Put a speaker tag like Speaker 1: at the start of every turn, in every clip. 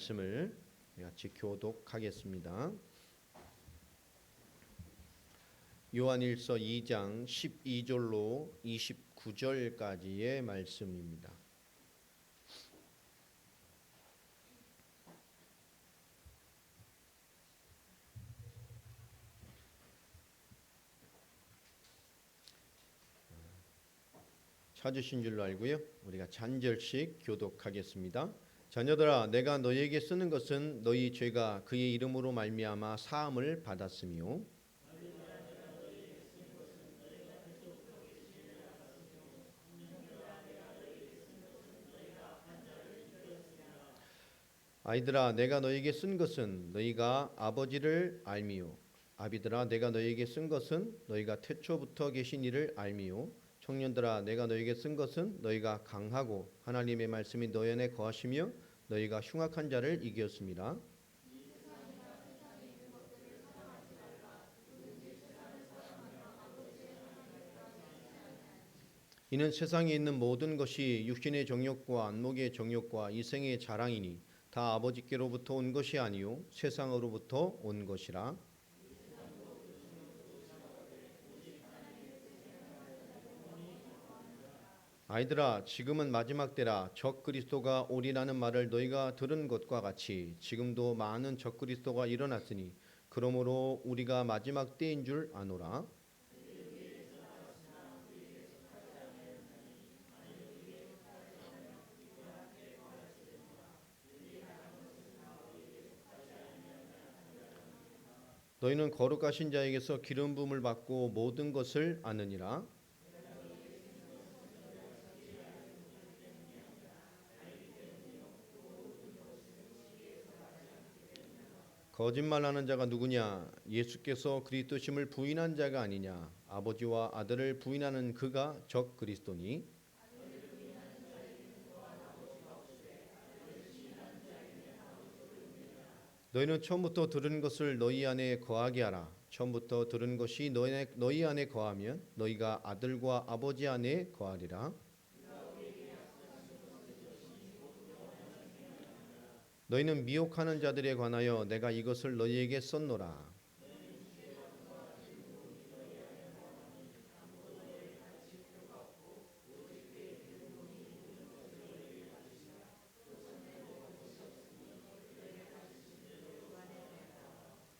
Speaker 1: 말씀을 같이 교독하겠습니다. 요한일서 2장 12절로 29절까지의 말씀입니다. 찾으신 줄로 알고요. 우리가 잔절씩 교독하겠습니다. 자녀들아, 내가 너희에게 쓰는 것은 너희 죄가 그의 이름으로 말미암아 사함을 받았으며 아이들아, 내가 너희에게 쓴 것은 너희가 아버지를 알미요 아비들아, 내가 너희에게 쓴 것은 너희가 태초부터 계신 이를 알미요 청년들아, 내가 너희에게 쓴 것은 너희가 강하고 하나님의 말씀이 너희 안에 거하시며 너희가 흉악한 자를 이겼습니다. 이는 세상에 있는 모든 것이 육신의 정욕과 안목의 정욕과 이생의 자랑이니 다 아버지께로부터 온 것이 아니요 세상으로부터 온 것이라. 아이들아, 지금은 마지막 때라. 적 그리스도가 오리라는 말을 너희가 들은 것과 같이 지금도 많은 적 그리스도가 일어났으니 그러므로 우리가 마지막 때인 줄 아노라. 너희는 거룩하신 자에게서 기름 부음을 받고 모든 것을 아느니라. 거짓말하는 자가 누구냐? 예수께서 그리스도심을 부인한 자가 아니냐? 아버지와 아들을 부인하는 그가 적 그리스도니. 너희는 처음부터 들은 것을 너희 안에 거하게 하라. 처음부터 들은 것이 너희 안에 거하면 너희가 아들과 아버지 안에 거하리라. 너희는 미혹하는 자들에 관하여 내가 이것을 너희에게 썼노라.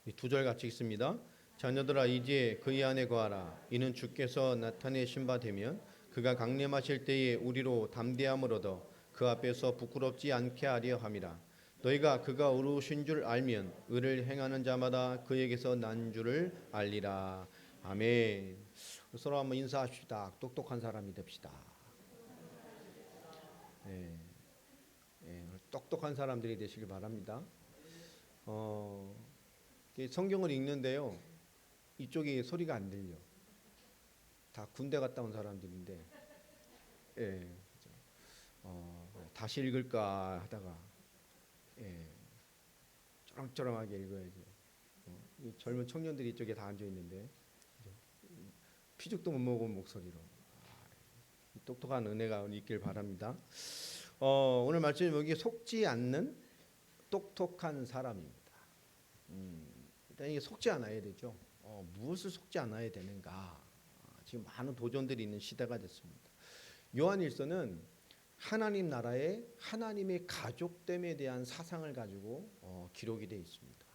Speaker 1: 이 두 절 같이 읽습니다. 자녀들아, 이제 그의 안에 거하라. 이는 주께서 나타내신 바 되면 그가 강림하실 때에 우리로 담대함을 얻어 그 앞에서 부끄럽지 않게 하려 함이라. 너희가 그가 의로우신 줄 알면 의를 행하는 자마다 그에게서 난 줄을 알리라. 아멘. 서로 한번 인사합시다. 똑똑한 사람이 됩시다. 네. 네. 똑똑한 사람들이 되시길 바랍니다. 성경을 읽는데요, 이쪽이 소리가 안 들려. 다 군대 갔다 온 사람들인데, 예, 다시 읽을까 하다가, 예, 쩌렁쩌렁하게 읽어야죠. 이 젊은 청년들이 이쪽에 다 앉아 있는데, 피죽도 못 먹은 목소리로 똑똑한 은혜가 있길 바랍니다. 오늘 말씀이 여기 속지 않는 똑똑한 사람입니다. 일단 이게 속지 않아야 되죠. 무엇을 속지 않아야 되는가? 지금 많은 도전들이 있는 시대가 됐습니다. 요한일서는 하나님 나라의 하나님의 가족됨에 대한 사상을 가지고 기록이 되어 있습니다.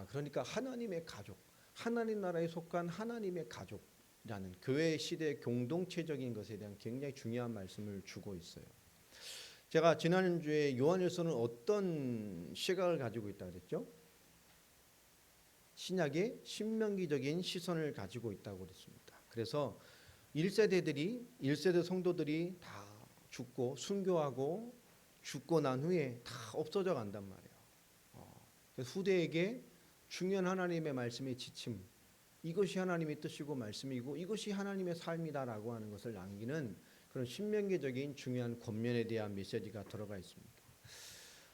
Speaker 1: 그러니까 하나님의 가족, 하나님 나라에 속한 하나님의 가족이라는 교회 시대의 공동체적인 것에 대한 굉장히 중요한 말씀을 주고 있어요. 제가 지난주에 요한일서는 어떤 시각을 가지고 있다고 그랬죠? 신약의 신명기적인 시선을 가지고 있다고 그랬습니다. 그래서 1세대 성도들이 다 죽고 순교하고 죽고 난 후에 다 없어져 간단 말이에요. 그래서 후대에게 중요한 하나님의 말씀의 지침, 이것이 하나님의 뜻이고 말씀이고 이것이 하나님의 삶이다라고 하는 것을 남기는 그런 신명기적인 중요한 권면에 대한 메시지가 들어가 있습니다.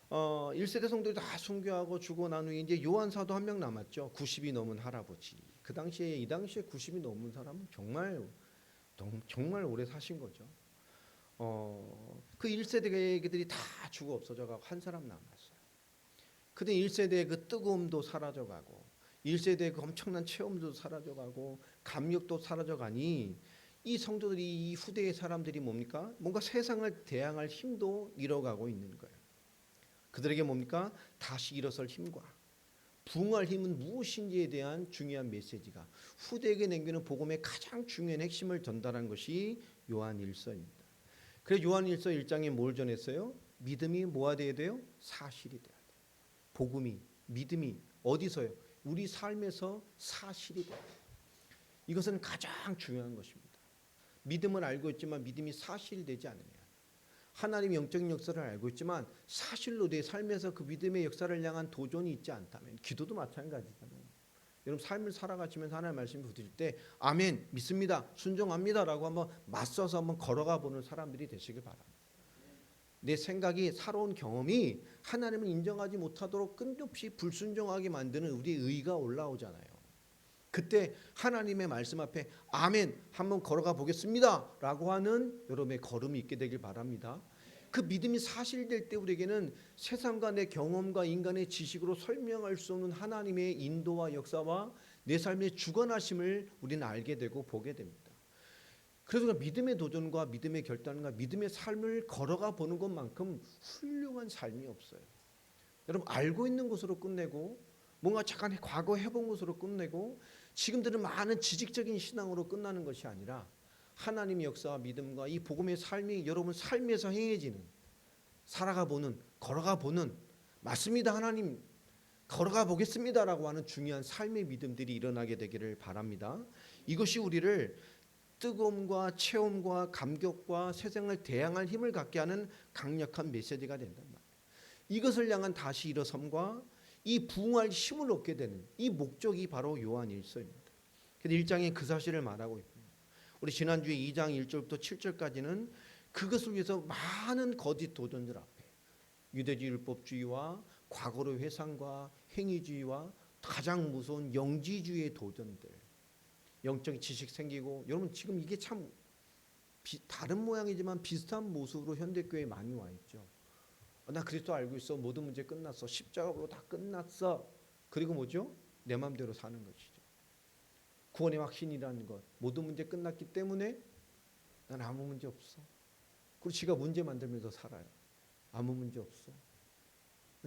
Speaker 1: 1세대 성도들이 다 순교하고 죽고 난 후에 이제 요한 사도 한 명 남았죠. 90이 넘은 할아버지. 이 당시에 90이 넘은 사람은 정말 오래 사신 거죠. 그 1세대들이 다 죽어 없어져 가고 한 사람 남았어요. 근데 1세대의 그 뜨거움도 사라져가고 1세대의 그 엄청난 체험도 사라져가고 감격도 사라져가니 이 성도들이 이 후대의 사람들이 뭡니까? 뭔가 세상을 대항할 힘도 잃어가고 있는 거예요. 그들에게 뭡니까? 다시 일어설 힘과 부흥할 힘은 무엇인지에 대한 중요한 메시지가 후대에게 남기는 복음의 가장 중요한 핵심을 전달한 것이 요한일서입니다. 그래서 요한일서 1장에 뭘 전했어요? 믿음이 뭐가 돼야 돼요? 사실이 돼야 돼요. 복음이, 믿음이 어디서요? 우리 삶에서 사실이 돼야 돼요. 이것은 가장 중요한 것입니다. 믿음은 알고 있지만 믿음이 사실되지 않으면 하나님의 영적인 역사를 알고 있지만 사실로 내 삶에서 그 믿음의 역사를 향한 도전이 있지 않다면 기도도 마찬가지잖아요. 여러분 삶을 살아가시면서 하나님의 말씀을 붙일 때 아멘 믿습니다 순종합니다 라고 한번 맞서서 한번 걸어가 보는 사람들이 되시길 바랍니다. 내 생각이 살아온 경험이 하나님을 인정하지 못하도록 끈없이 불순종하게 만드는 우리의 의가 올라오잖아요. 그때 하나님의 말씀 앞에 아멘 한번 걸어가 보겠습니다 라고 하는 여러분의 걸음이 있게 되길 바랍니다. 그 믿음이 사실될 때 우리에게는 세상과 내 경험과 인간의 지식으로 설명할 수 없는 하나님의 인도와 역사와 내 삶의 주관하심을 우리는 알게 되고 보게 됩니다. 그래서 믿음의 도전과 믿음의 결단과 믿음의 삶을 걸어가 보는 것만큼 훌륭한 삶이 없어요. 여러분 알고 있는 것으로 끝내고 뭔가 잠깐 과거 해본 것으로 끝내고 지금들은 많은 지식적인 신앙으로 끝나는 것이 아니라 하나님의 역사와 믿음과 이 복음의 삶이 여러분 삶에서 행해지는 살아가 보는 걸어가 보는 맞습니다 하나님 걸어가 보겠습니다라고 하는 중요한 삶의 믿음들이 일어나게 되기를 바랍니다. 이것이 우리를 뜨거움과 체험과 감격과 세상을 대항할 힘을 갖게 하는 강력한 메시지가 된단 말이에요. 이것을 향한 다시 일어섬과 이 부흥할 힘을 얻게 되는 이 목적이 바로 요한일서입니다. 그래서 1장에 그 사실을 말하고 있고요. 우리 지난주에 2장 1절부터 7절까지는 그것을 위해서 많은 거짓 도전들 앞에 유대주의 율법주의와 과거의 회상과 행위주의와 가장 무서운 영지주의의 도전들 영적인 지식 생기고 여러분 지금 이게 참 다른 모양이지만 비슷한 모습으로 현대교회에 많이 와 있죠. 나 그리스도 알고 있어. 모든 문제 끝났어. 십자가로 다 끝났어. 그리고 뭐죠? 내 마음대로 사는 것이죠. 구원의 확신이라는 것. 모든 문제 끝났기 때문에 난 아무 문제 없어. 그리고 지가 문제 만들면서 살아요. 아무 문제 없어.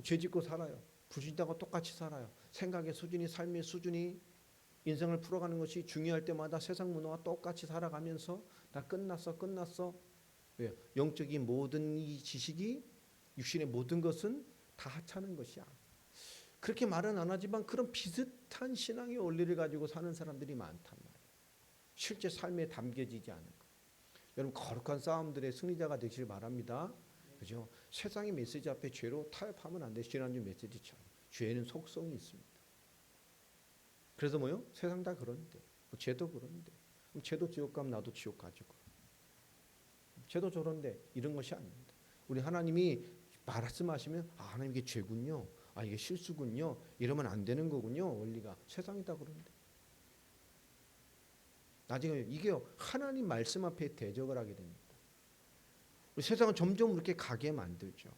Speaker 1: 죄 짓고 살아요. 불신자하고 똑같이 살아요. 생각의 수준이 삶의 수준이 인생을 풀어가는 것이 중요할 때마다 세상 문화와 똑같이 살아가면서 나 끝났어. 왜요? 영적인 모든 이 지식이 육신의 모든 것은 다 하찮은 것이야. 그렇게 말은 안 하지만 그런 비슷한 신앙의 원리를 가지고 사는 사람들이 많단 말이에요. 실제 삶에 담겨지지 않은 것. 여러분 거룩한 싸움들의 승리자가 되시길 바랍니다. 그죠? 세상의 메시지 앞에 죄로 타협하면 안 돼. 지난주 메시지처럼 죄는 속성이 있습니다. 그래서 뭐요? 세상 다 그런데 죄도 그런데 그럼 죄도 지옥 가면 나도 지옥 가지고 죄도 저런데 이런 것이 아닙니다. 우리 하나님이 말씀하시면 하나님 이게 죄군요. 이게 실수군요. 이러면 안 되는 거군요. 원리가 세상이 다 그런데 나중에 이게 하나님 말씀 앞에 대적을 하게 됩니다. 우리 세상은 점점 그렇게 가게 만들죠.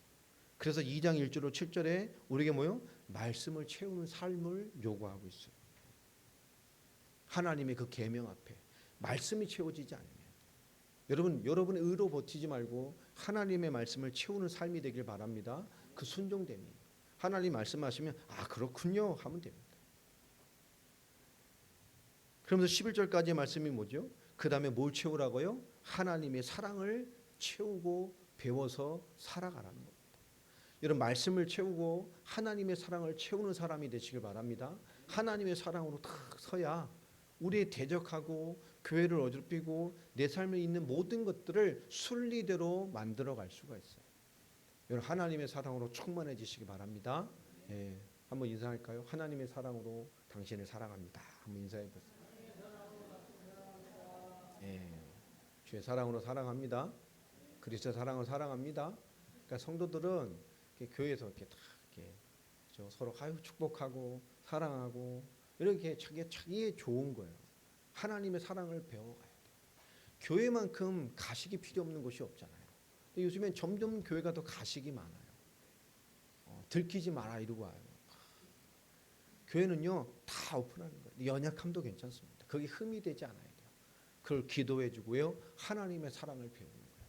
Speaker 1: 그래서 2장 1절로 7절에 우리에게 뭐요? 말씀을 채우는 삶을 요구하고 있어요. 하나님의 그 계명 앞에 말씀이 채워지지 않으면 여러분의 의로 버티지 말고 하나님의 말씀을 채우는 삶이 되길 바랍니다. 그 순종됨이 하나님 말씀하시면 그렇군요 하면 됩니다. 그러면서 11절까지의 말씀이 뭐죠? 그 다음에 뭘 채우라고요? 하나님의 사랑을 채우고 배워서 살아가라는 겁니다. 여러분 말씀을 채우고 하나님의 사랑을 채우는 사람이 되시길 바랍니다. 하나님의 사랑으로 탁 서야 우리의 대적하고 교회를 어지럽히고 내 삶에 있는 모든 것들을 순리대로 만들어갈 수가 있어요. 여러분 하나님의 사랑으로 충만해지시기 바랍니다. 한번 인사할까요? 하나님의 사랑으로 당신을 사랑합니다. 한번 인사해 보세요. 주의 사랑으로 사랑합니다. 그리스도의 사랑으로 사랑합니다. 그러니까 성도들은 교회에서 이렇게 다 이렇게 서로 축복하고 사랑하고 이렇게 자기의 좋은 거예요. 하나님의 사랑을 배워가야 돼요. 교회만큼 가식이 필요 없는 곳이 없잖아요. 근데 요즘엔 점점 교회가 더 가식이 많아요. 들키지 마라 이러고 와요. 교회는요 다 오픈하는 거예요. 연약함도 괜찮습니다. 그게 흠이 되지 않아야 돼요. 그걸 기도해 주고요. 하나님의 사랑을 배우는 거예요.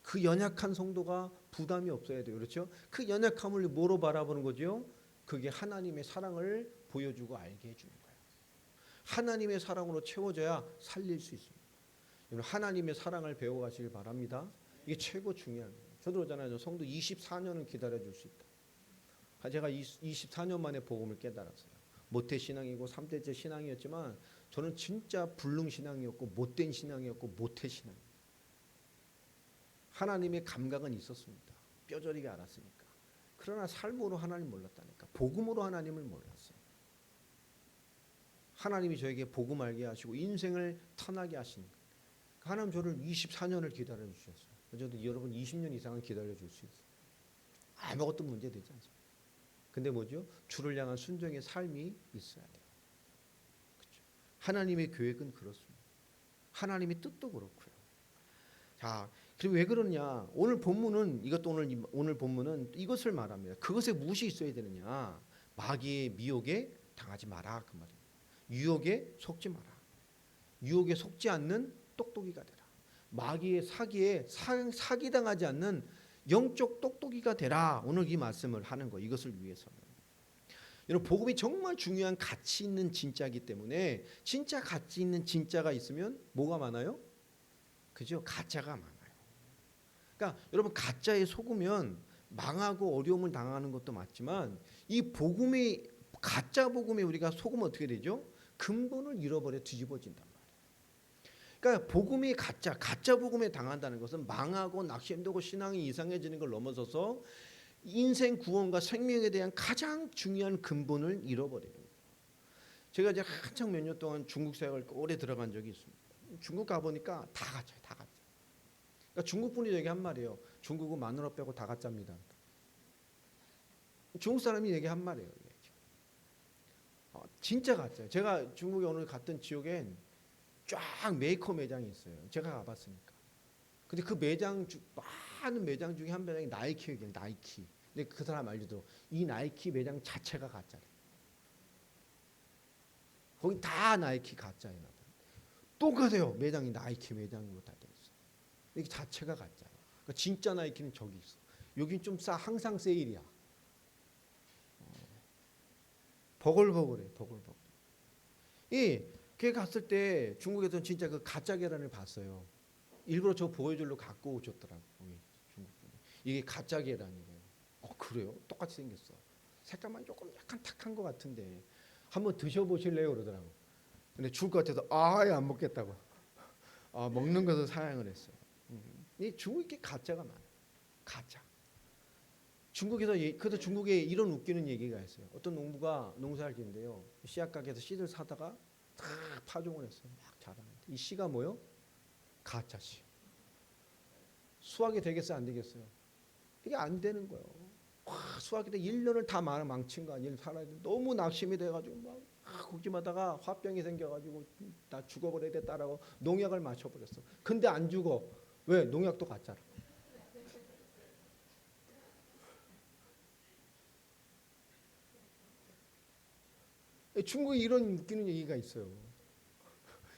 Speaker 1: 그 연약한 성도가 부담이 없어야 돼요. 그렇죠? 그 연약함을 뭐로 바라보는 거죠? 그게 하나님의 사랑을 보여주고 알게 해주는 거예요. 하나님의 사랑으로 채워져야 살릴 수 있습니다. 하나님의 사랑을 배워가시길 바랍니다. 이게 최고 중요한 거예요. 저도 그러잖아요. 성도 24년은 기다려줄 수 있다. 제가 24년 만에 복음을 깨달았어요. 모태 신앙이고 3대째 신앙이었지만 저는 진짜 불능 신앙이었고 못된 신앙이었고 모태 신앙. 하나님의 감각은 있었습니다. 뼈저리게 알았으니까. 그러나 삶으로 하나님 몰랐다니까. 복음으로 하나님을 몰랐어요. 하나님이 저에게 복음 알게 하시고 인생을 터나게 하신 하나님 저를 24년을 기다려 주셨어요. 저도 여러분 20년 이상은 기다려 줄 수 있어요. 아무것도 문제되지 않습니다. 근데 뭐죠? 주를 향한 순종의 삶이 있어야 돼요. 그렇죠? 하나님의 계획은 그렇습니다. 하나님의 뜻도 그렇고요. 자, 그리고 왜 그러냐? 오늘 본문은 이것도 오늘 본문은 이것을 말합니다. 그것에 무엇이 있어야 되느냐? 마귀의 미혹에 당하지 마라 그 말입니다. 유혹에 속지 마라. 유혹에 속지 않는 똑똑이가 되라. 마귀의 사기에 사기당하지 않는 영적 똑똑이가 되라. 오늘 이 말씀을 하는 거 이것을 위해서는. 여러분 복음이 정말 중요한 가치 있는 진짜이기 때문에 진짜 가치 있는 진짜가 있으면 뭐가 많아요? 그죠? 가짜가 많아요. 그러니까 여러분 가짜에 속으면 망하고 어려움을 당하는 것도 맞지만 이 복음이 가짜 복음에 우리가 속으면 어떻게 되죠? 근본을 잃어버려 뒤집어진단 말이에요. 그러니까 복음이 가짜 복음에 당한다는 것은 망하고 낙심되고 신앙이 이상해지는 걸 넘어서서 인생 구원과 생명에 대한 가장 중요한 근본을 잃어버리는 거예요. 제가 이제 한창 몇 년 동안 중국 사역을 오래 들어간 적이 있습니다. 중국 가보니까 다 가짜예요. 다 가짜. 그러니까 중국 분이 얘기한 말이에요. 중국은 마누라 빼고 다 가짜입니다. 중국 사람이 얘기한 말이에요. 진짜 가짜예요. 제가 중국에 오늘 갔던 지역엔 쫙 메이커 매장이 있어요. 제가 가봤으니까. 근데 그 많은 매장 중에 한 매장이 나이키예요. 나이키. 근데 그 사람 알려도 이 나이키 매장 자체가 가짜래. 거기 다 나이키 가짜예요. 똑같아요. 매장이 나이키 매장으로 다 돼 있어. 이게 자체가 가짜예요. 그러니까 진짜 나이키는 저기 있어. 여긴 좀 항상 세일이야. 버글버글해. 버글버글. 걔 갔을 때 중국에서는 진짜 그 가짜 계란을 봤어요. 일부러 저 보여주려고 갖고 오셨더라고. 중국분이. 이게 가짜 계란이래요. 그래요? 똑같이 생겼어. 색깔만 조금 약간 탁한 것 같은데 한번 드셔보실래요? 그러더라고. 근데 죽을 것 같아서 아예 안 먹겠다고. 먹는 것을 사양을 했어요. 이 중국에 가짜가 많아요. 가짜. 그래서 중국에 이런 웃기는 얘기가 있어요. 어떤 농부가 농사를 짓는데요. 씨앗 가게에서 씨를 사다가 다 파종을 했어요. 막 자라는데 이 씨가 뭐요? 가짜 씨. 수확이 되겠어요? 안 되겠어요? 이게 안 되는 거예요. 수확이 돼 1년을 다 망친 거 아니에요. 살아야 돼. 너무 낙심이 돼가지고 막 거기마다가 화병이 생겨가지고 나 죽어버려야 됐다라고 농약을 맞춰버렸어. 근데 안 죽어. 왜? 농약도 가짜라. 중국에 이런 웃기는 얘기가 있어요.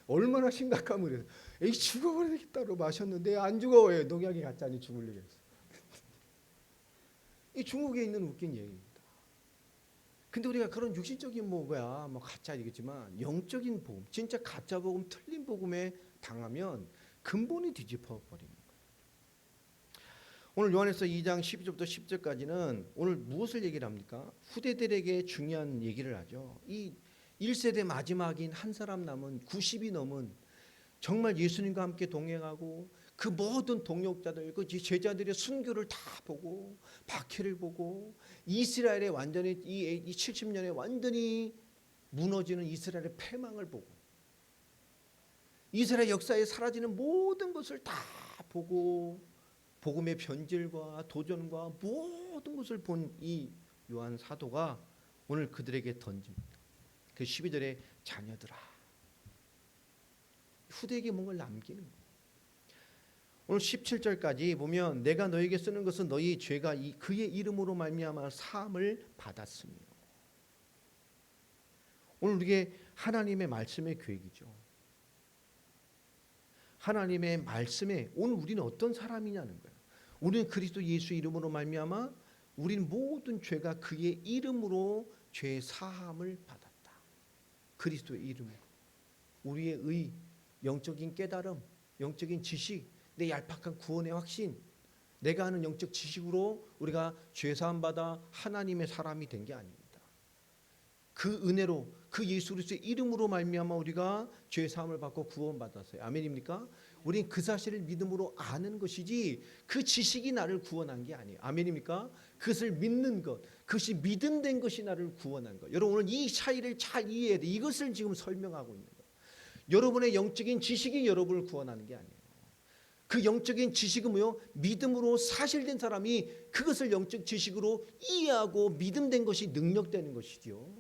Speaker 1: 얼마나 심각함을 해서 에이 죽어버리겠다고 마셨는데 안 죽어. 왜? 농약이 가짜니 죽으려고 했어. 이 중국에 있는 웃긴 얘기입니다. 근데 우리가 그런 육신적인 뭐 가짜 얘기지만 영적인 복음, 진짜 가짜 복음, 틀린 복음에 당하면 근본이 뒤집어 버리는 거예요. 오늘 요한에서 2장 12절부터 10절까지는 오늘 무엇을 얘기를 합니까? 후대들에게 중요한 얘기를 하죠. 이 1세대 마지막인 한 사람 남은 90이 넘은 정말 예수님과 함께 동행하고 그 모든 동역자들, 그 제자들의 순교를 다 보고 박해를 보고 이스라엘의 완전히 이 70년에 완전히 무너지는 이스라엘의 패망을 보고 이스라엘 역사에 사라지는 모든 것을 다 보고 복음의 변질과 도전과 모든 것을 본 이 요한 사도가 오늘 그들에게 던집니다. 그 12절에 자녀들아. 후대에게 뭔가를 남기는 거예요. 오늘 17절까지 보면 내가 너에게 쓰는 것은 너희 죄가 그의 이름으로 말미암아 사함을 받았으며. 오늘 우리에게 하나님의 말씀의 계획이죠. 하나님의 말씀에 오늘 우리는 어떤 사람이냐는 거예요. 우리는 그리스도 예수 이름으로 말미암아 우리는 모든 죄가 그의 이름으로 죄 사함을 받았다. 그리스도의 이름으로. 우리의 의, 영적인 깨달음, 영적인 지식, 내 얄팍한 구원의 확신, 내가 하는 영적 지식으로 우리가 죄 사함 받아 하나님의 사람이 된 게 아닙니다. 그 은혜로 그 예수 그리스도의 이름으로 말미암아 우리가 죄 사함을 받고 구원받았어요. 아멘입니까? 우리는 그 사실을 믿음으로 아는 것이지 그 지식이 나를 구원한 게 아니에요. 아멘입니까? 그것을 믿는 것, 그것이 믿음된 것이 나를 구원한 것. 여러분 오늘 이 차이를 잘 이해해야 돼. 이것을 지금 설명하고 있는 거예요. 여러분의 영적인 지식이 여러분을 구원하는 게 아니에요. 그 영적인 지식은 뭐요? 믿음으로 사실된 사람이 그것을 영적 지식으로 이해하고 믿음된 것이 능력되는 것이죠.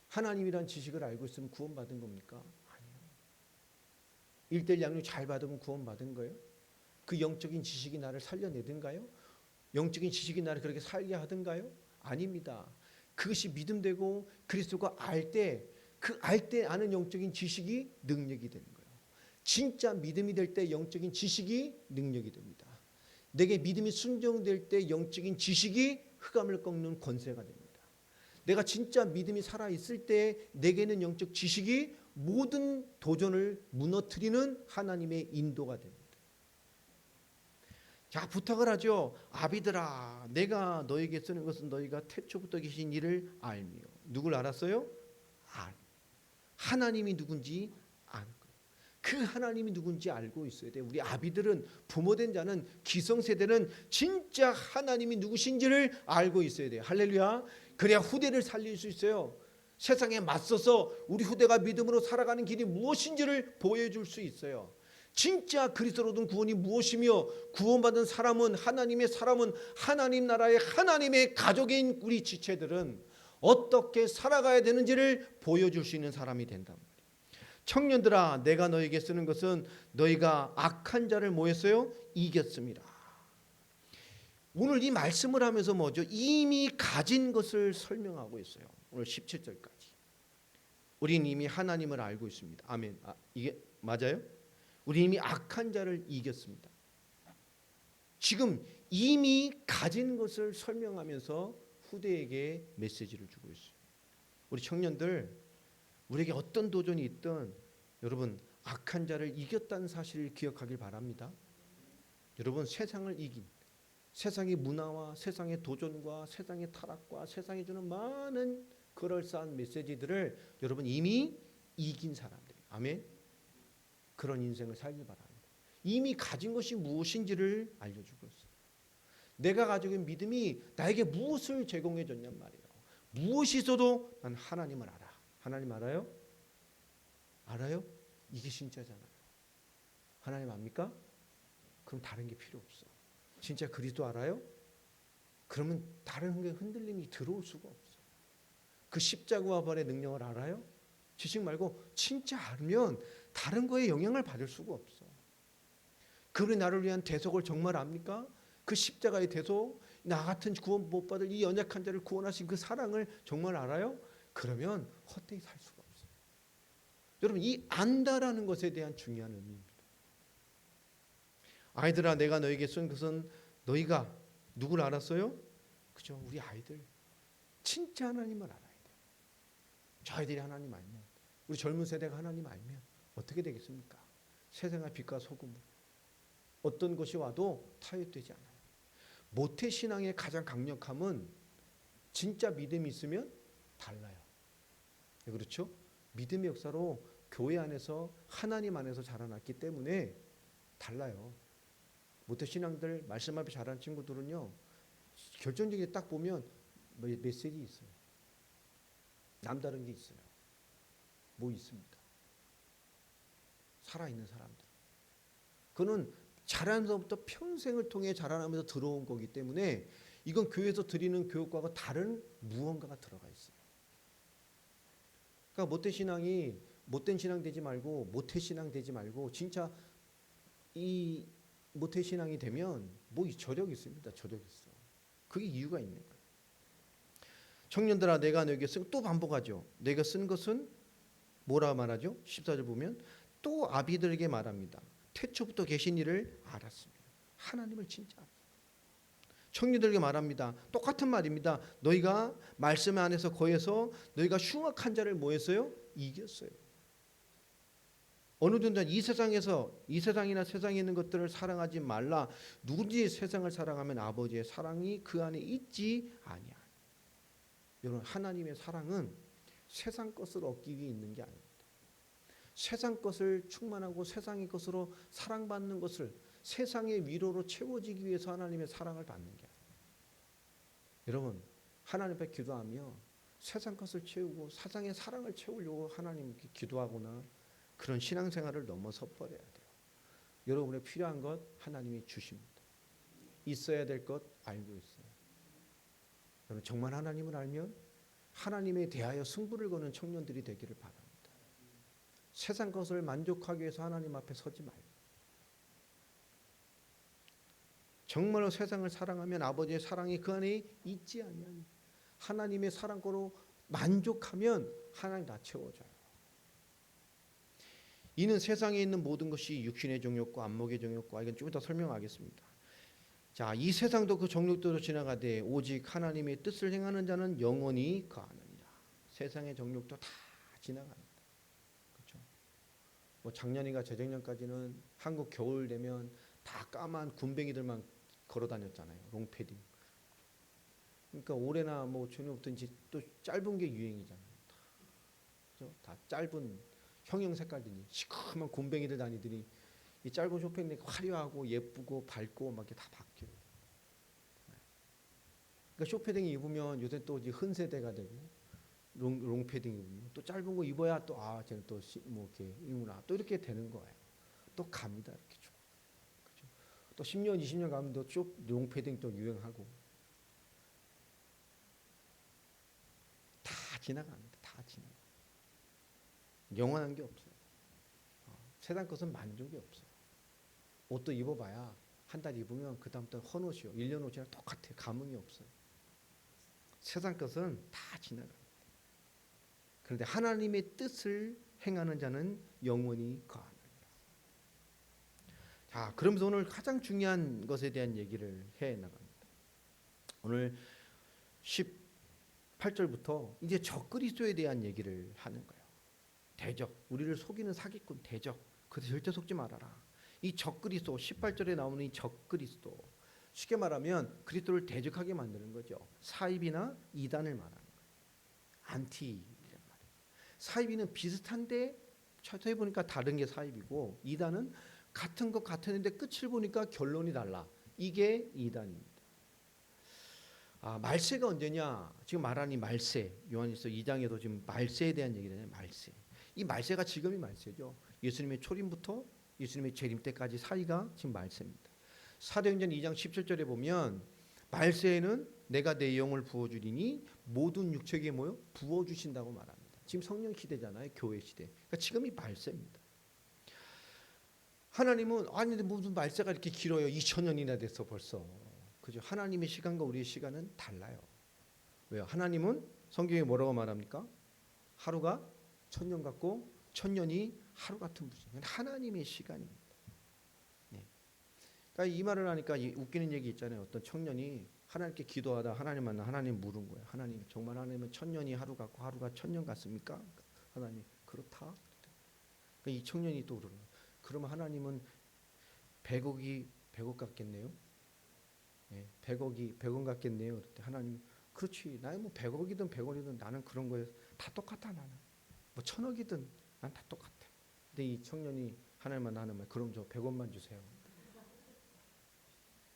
Speaker 1: 하나님이란 지식을 알고 있으면 구원받은 겁니까? 아니요. 1:1 양육 잘 받으면 구원받은 거예요? 그 영적인 지식이 나를 살려내든가요? 영적인 지식이 나를 그렇게 살게 하든가요? 아닙니다. 그것이 믿음되고 그리스도가 알 때 그 알 때 아는 영적인 지식이 능력이 되는 거예요. 진짜 믿음이 될 때 영적인 지식이 능력이 됩니다. 내게 믿음이 순종될 때 영적인 지식이 흑암을 꺾는 권세가 됩니다. 내가 진짜 믿음이 살아있을 때 내게는 영적 지식이 모든 도전을 무너뜨리는 하나님의 인도가 됩니다. 자, 부탁을 하죠. 아비들아, 내가 너에게 쓰는 것은 너희가 태초부터 계신 이를 알며. 누굴 알았어요? 하나님이 누군지 아는 거예요. 그 하나님이 누군지 알고 있어야 돼요. 우리 아비들은, 부모된 자는, 기성세대는 진짜 하나님이 누구신지를 알고 있어야 돼요. 할렐루야. 그래야 후대를 살릴 수 있어요. 세상에 맞서서 우리 후대가 믿음으로 살아가는 길이 무엇인지를 보여줄 수 있어요. 진짜 그리스도로 얻은 구원이 무엇이며 구원받은 사람은, 하나님의 사람은, 하나님 나라의 하나님의 가족인 우리 지체들은 어떻게 살아가야 되는지를 보여줄 수 있는 사람이 된단 말이에요. 청년들아, 내가 너에게 쓰는 것은 너희가 악한 자를 뭐 했어요? 이겼습니다. 오늘 이 말씀을 하면서 뭐죠? 이미 가진 것을 설명하고 있어요. 오늘 17절까지. 우리는 이미 하나님을 알고 있습니다. 아멘. 이게 맞아요? 우리 이미 악한 자를 이겼습니다. 지금 이미 가진 것을 설명하면서 후대에게 메시지를 주고 있어요. 우리 청년들, 우리에게 어떤 도전이 있든 여러분 악한 자를 이겼다는 사실을 기억하길 바랍니다. 여러분 세상을 이긴, 세상의 문화와 세상의 도전과 세상의 타락과 세상이 주는 많은 그럴싸한 메시지들을 여러분 이미 이긴 사람들이에요. 아멘. 그런 인생을 살길 바랍니다. 이미 가진 것이 무엇인지를 알려주고 있어요. 내가 가지고 있는 믿음이 나에게 무엇을 제공해 줬냔 말이에요. 무엇이 있어도 난 하나님을 알아. 하나님 알아요? 알아요? 이게 진짜잖아요. 하나님 압니까? 그럼 다른 게 필요 없어. 진짜 그리스도 알아요? 그러면 다른 게 흔들림이 들어올 수가 없어. 그 십자가와 부활의 능력을 알아요? 지식 말고 진짜 알면 다른 거에 영향을 받을 수가 없어. 그분이 나를 위한 대속을 정말 압니까? 그 십자가의 대속, 나 같은 구원 못 받을 이 연약한 자를 구원하신 그 사랑을 정말 알아요? 그러면 헛되이 살 수가 없어요. 여러분 이 안다라는 것에 대한 중요한 의미입니다. 아이들아, 내가 너에게 쓴 것은 너희가 누굴 알았어요? 그죠? 우리 아이들 진짜 하나님을 알아야 돼요. 저 아이들이 하나님 알면, 우리 젊은 세대가 하나님 알면 어떻게 되겠습니까? 세상의 빛과 소금으로 어떤 것이 와도 타협되지 않아요. 모태신앙의 가장 강력함은 진짜 믿음이 있으면 달라요. 그렇죠? 믿음의 역사로 교회 안에서 하나님 안에서 자라났기 때문에 달라요. 모태신앙들 말씀 앞에 자란 친구들은요, 결정적인 딱 보면 메시지 있어요. 남다른 게 있어요. 뭐 있습니다. 살아있는 사람들. 그는 자라면서부터 평생을 통해 자라나면서 들어온 거기 때문에 이건 교회에서 드리는 교육과가 다른 무언가가 들어가 있어요. 그러니까 모태신앙이 못된 신앙 되지 말고 모태신앙 되지 말고 진짜 이 모태신앙이 되면 뭐 저력이 있습니다. 저력이 있어. 그게 이유가 있는 거예요. 청년들아 내가 너에게 쓴 또 반복하죠. 내가 쓴 것은 뭐라 말하죠? 14절 보면 또 아비들에게 말합니다. 태초부터 계신 이를 알았습니다. 하나님을 진짜 알았어요. 청년들에게 말합니다. 똑같은 말입니다. 너희가 말씀 안에서 거해서 너희가 흉악한 자를 뭐 했어요? 이겼어요. 어느 정도 이 세상이나 세상에 있는 것들을 사랑하지 말라. 누구든지 세상을 사랑하면 아버지의 사랑이 그 안에 있지 아니야. 여러분 하나님의 사랑은 세상 것을 얻기 위해 있는 게 아닙니다. 세상 것을 충만하고 세상의 것으로 사랑받는 것을 세상의 위로로 채워지기 위해서 하나님의 사랑을 받는 게 아니에요. 여러분 하나님 앞에 기도하며 세상 것을 채우고 세상의 사랑을 채우려고 하나님께 기도하거나 그런 신앙생활을 넘어서 버려야 돼요. 여러분의 필요한 것 하나님이 주십니다. 있어야 될 것 알고 있어요. 여러분 정말 하나님을 알면 하나님에 대하여 승부를 거는 청년들이 되기를 바랍니다. 세상 것을 만족하기 위해서 하나님 앞에 서지 말고 정말로 세상을 사랑하면 아버지의 사랑이 그 안에 있지 아니하니 하나님의 사랑으로 만족하면 하나님 다 채워줘요. 이는 세상에 있는 모든 것이 육신의 정욕과 안목의 정욕과 이건 좀 이따 설명하겠습니다. 자, 이 세상도 그 정욕대로 지나가되 오직 하나님의 뜻을 행하는 자는 영원히 거하느니라. 세상의 정욕도 다 지나갑니다. 그렇죠? 뭐 작년인가 재작년까지는 한국 겨울 되면 다 까만 군뱅이들만 걸어 다녔잖아요. 롱패딩. 그러니까 올해나 뭐 전에부터 이제 또 짧은 게 유행이잖아요. 그렇죠? 다 짧은 형형 색깔들이 시커먼 곰뱅이들 다니더니 이 짧은 쇼팽이 화려하고 예쁘고 밝고 막 이렇게 다 바뀌어요. 그러니까 쇼패딩 입으면 요새 또 이제 흔세대가 되고 롱패딩 입으면 또 짧은 거 입어야 또 아 쟤는 또 뭐 이렇게 이구나 또 이렇게 되는 거예요. 또 갑니다 이렇게 쭉. 그렇죠? 또 10년 20년 가면 또 롱패딩 또 유행하고 다 지나갑니다. 다 지나. 영원한 게 없어요. 세상 것은 만족이 없어요. 옷도 입어봐야 한 달 입으면 그 다음부터 헌옷이요. 1년 옷이랑 똑같아요. 감흥이 없어요. 세상 것은 다 지나갑니다. 그런데 하나님의 뜻을 행하는 자는 영원히 거하느니라. 자, 그러면서 오늘 가장 중요한 것에 대한 얘기를 해 나갑니다. 오늘 18절부터 이제 적그리스도에 대한 얘기를 하는 거예요. 대적, 우리를 속이는 사기꾼 대적. 그래서 절대 속지 말아라. 이 적그리스도 18절에 나오는 이 적그리스도 쉽게 말하면 그리스도를 대적하게 만드는 거죠. 사입이나 이단을 말하는 거예요. 안티란 말이에요. 사입이는 비슷한데 차트에 보니까 다른 게 사입이고 이단은 같은 것 같았는데 끝을 보니까 결론이 달라. 이게 이단입니다. 아, 말세가 언제냐? 지금 말하는 이 말세. 요한일서 2장에도 지금 말세에 대한 얘기잖아요. 말세. 이 말세가 지금이 말세죠. 예수님의 초림부터 예수님의 재림 때까지 사이가 지금 말세입니다. 사도행전 2장 17절에 보면 말세에는 내가 내 영을 부어주리니 모든 육체에 뭐요? 부어주신다고 말합니다. 지금 성령 시대잖아요. 교회 시대. 그러니까 지금이 말세입니다. 하나님은 아니 근데 무슨 말세가 이렇게 길어요. 2000년이나 됐어 벌써. 그죠? 하나님의 시간과 우리의 시간은 달라요. 왜요? 하나님은 성경에 뭐라고 말합니까? 하루가 1000년 같고 1000년이 하루 같은 분이에요. 하나님의 시간입니다. 네. 그러니까 이 말을 하니까 웃기는 얘기 있잖아요. 어떤 청년이 하나님께 기도하다 하나님 만나 하나님 물은 거예요. 하나님 정말 하나님은 1000년이 하루 같고 하루가 1000년 같습니까? 하나님 그렇다. 그러니까 이 청년이 또 그러는 거예요. 그러면 하나님은 100억 같겠네요. 네, 100원 같겠네요. 그때 하나님 그렇지. 나는 뭐 100억이든 100원이든 나는 그런 거에 다 똑같아 나는. 뭐 1000억이든 난 다 똑같아. 근데 이 청년이 하나님만 하는 말 그럼 저 100원만 주세요.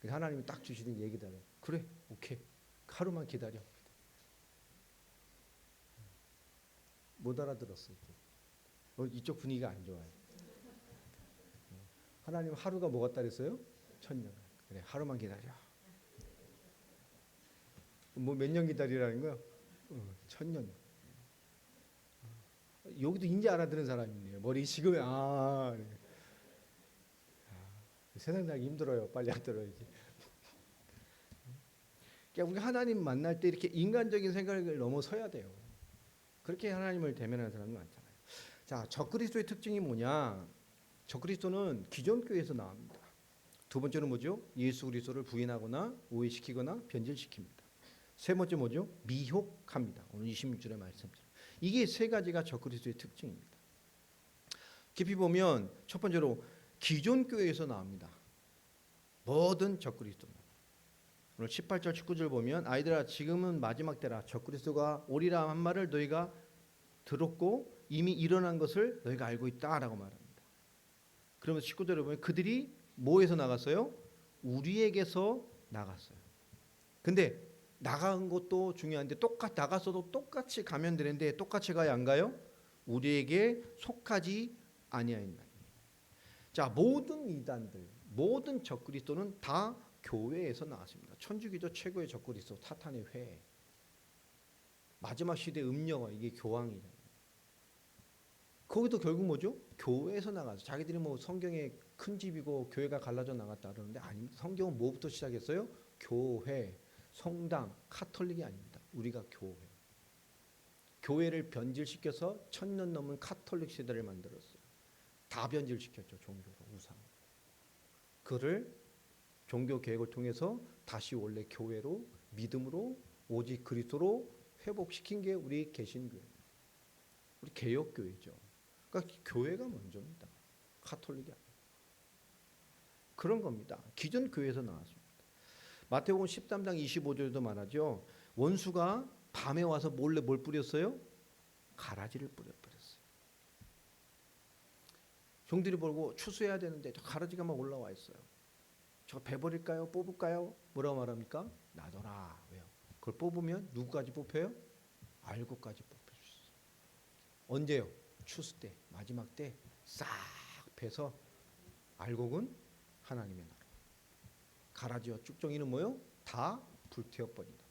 Speaker 1: 하나님이 딱 주시는 얘기잖아요. 그래 오케이 하루만 기다려. 못 알아들었어요. 이쪽 분위기가 안 좋아요. 하나님 하루가 뭐 같다 그랬어요? 1000년. 그래 하루만 기다려. 뭐 몇 년 기다리라는 거야? 1000년. 여기도 인지 알아듣는 사람이 있네요. 머리 식으면 네. 세상 살기 힘들어요. 빨리 안 들어야지. 그러니까 우리 하나님 만날 때 이렇게 인간적인 생각을 넘어서야 돼요. 그렇게 하나님을 대면하는 사람이 많잖아요. 자, 적그리스도의 특징이 뭐냐? 적그리스도는 기존 교회에서 나옵니다. 두 번째는 뭐죠? 예수 그리스도를 부인하거나 오해시키거나 변질시킵니다. 세 번째 뭐죠? 미혹합니다. 오늘 26절의 말씀처럼. 이게 세 가지가 적그리스도의 특징입니다. 깊이 보면 첫 번째로 기존 교회에서 나옵니다. 모든 적그리스도는. 오늘 18절 19절 보면 아이들아 지금은 마지막 때라 적그리스도가 오리라 한 말을 너희가 들었고 이미 일어난 것을 너희가 알고 있다라고 말합니다. 그러면 19절에 보면 그들이 뭐에서 나갔어요? 우리에게서 나갔어요. 근데 나간 것도 중요한데 나갔어도 똑같이 가면 되는데 똑같이 가야 안 가요? 우리에게 속하지 아니하였나니. 자, 모든 이단들, 모든 적그리스도는 다 교회에서 나왔습니다. 천주교도 최고의 적그리스도 사탄의 회. 마지막 시대 음녀가 이게 교황이잖아요. 거기도 결국 뭐죠? 교회에서 나가서 자기들이 뭐 성경에 큰 집이고 교회가 갈라져 나갔다 그러는데 아닙니다. 성경은 뭐부터 시작했어요? 교회, 성당, 카톨릭이 아닙니다. 우리가 교회. 교회를 변질시켜서 1000년 넘은 카톨릭 시대를 만들었어요. 다 변질시켰죠. 종교로, 우상. 그를 종교 개혁을 통해서 다시 원래 교회로, 믿음으로, 오직 그리스도로 회복시킨 게 우리 개신교회입니다. 우리 개혁교회죠. 그러니까 교회가 먼저입니다. 카톨릭이 아니에요. 그런 겁니다. 기존 교회에서 나왔습니다. 마태복음 13장 25절에도 말하죠. 원수가 밤에 와서 몰래 뭘 뿌렸어요? 가라지를 뿌려버렸어요. 종들이 보고 추수해야 되는데 저 가라지가 막 올라와 있어요. 저 베버릴까요? 뽑을까요? 뭐라고 말합니까? 놔둬라. 왜요? 그걸 뽑으면 누구까지 뽑혀요? 알곡까지 뽑힐 수 있어요. 언제요? 추수 때, 마지막 때 싹 패서 알곡은 하나님의 나라. 가라지와 쭉정이는 뭐요? 다 불태워버린다.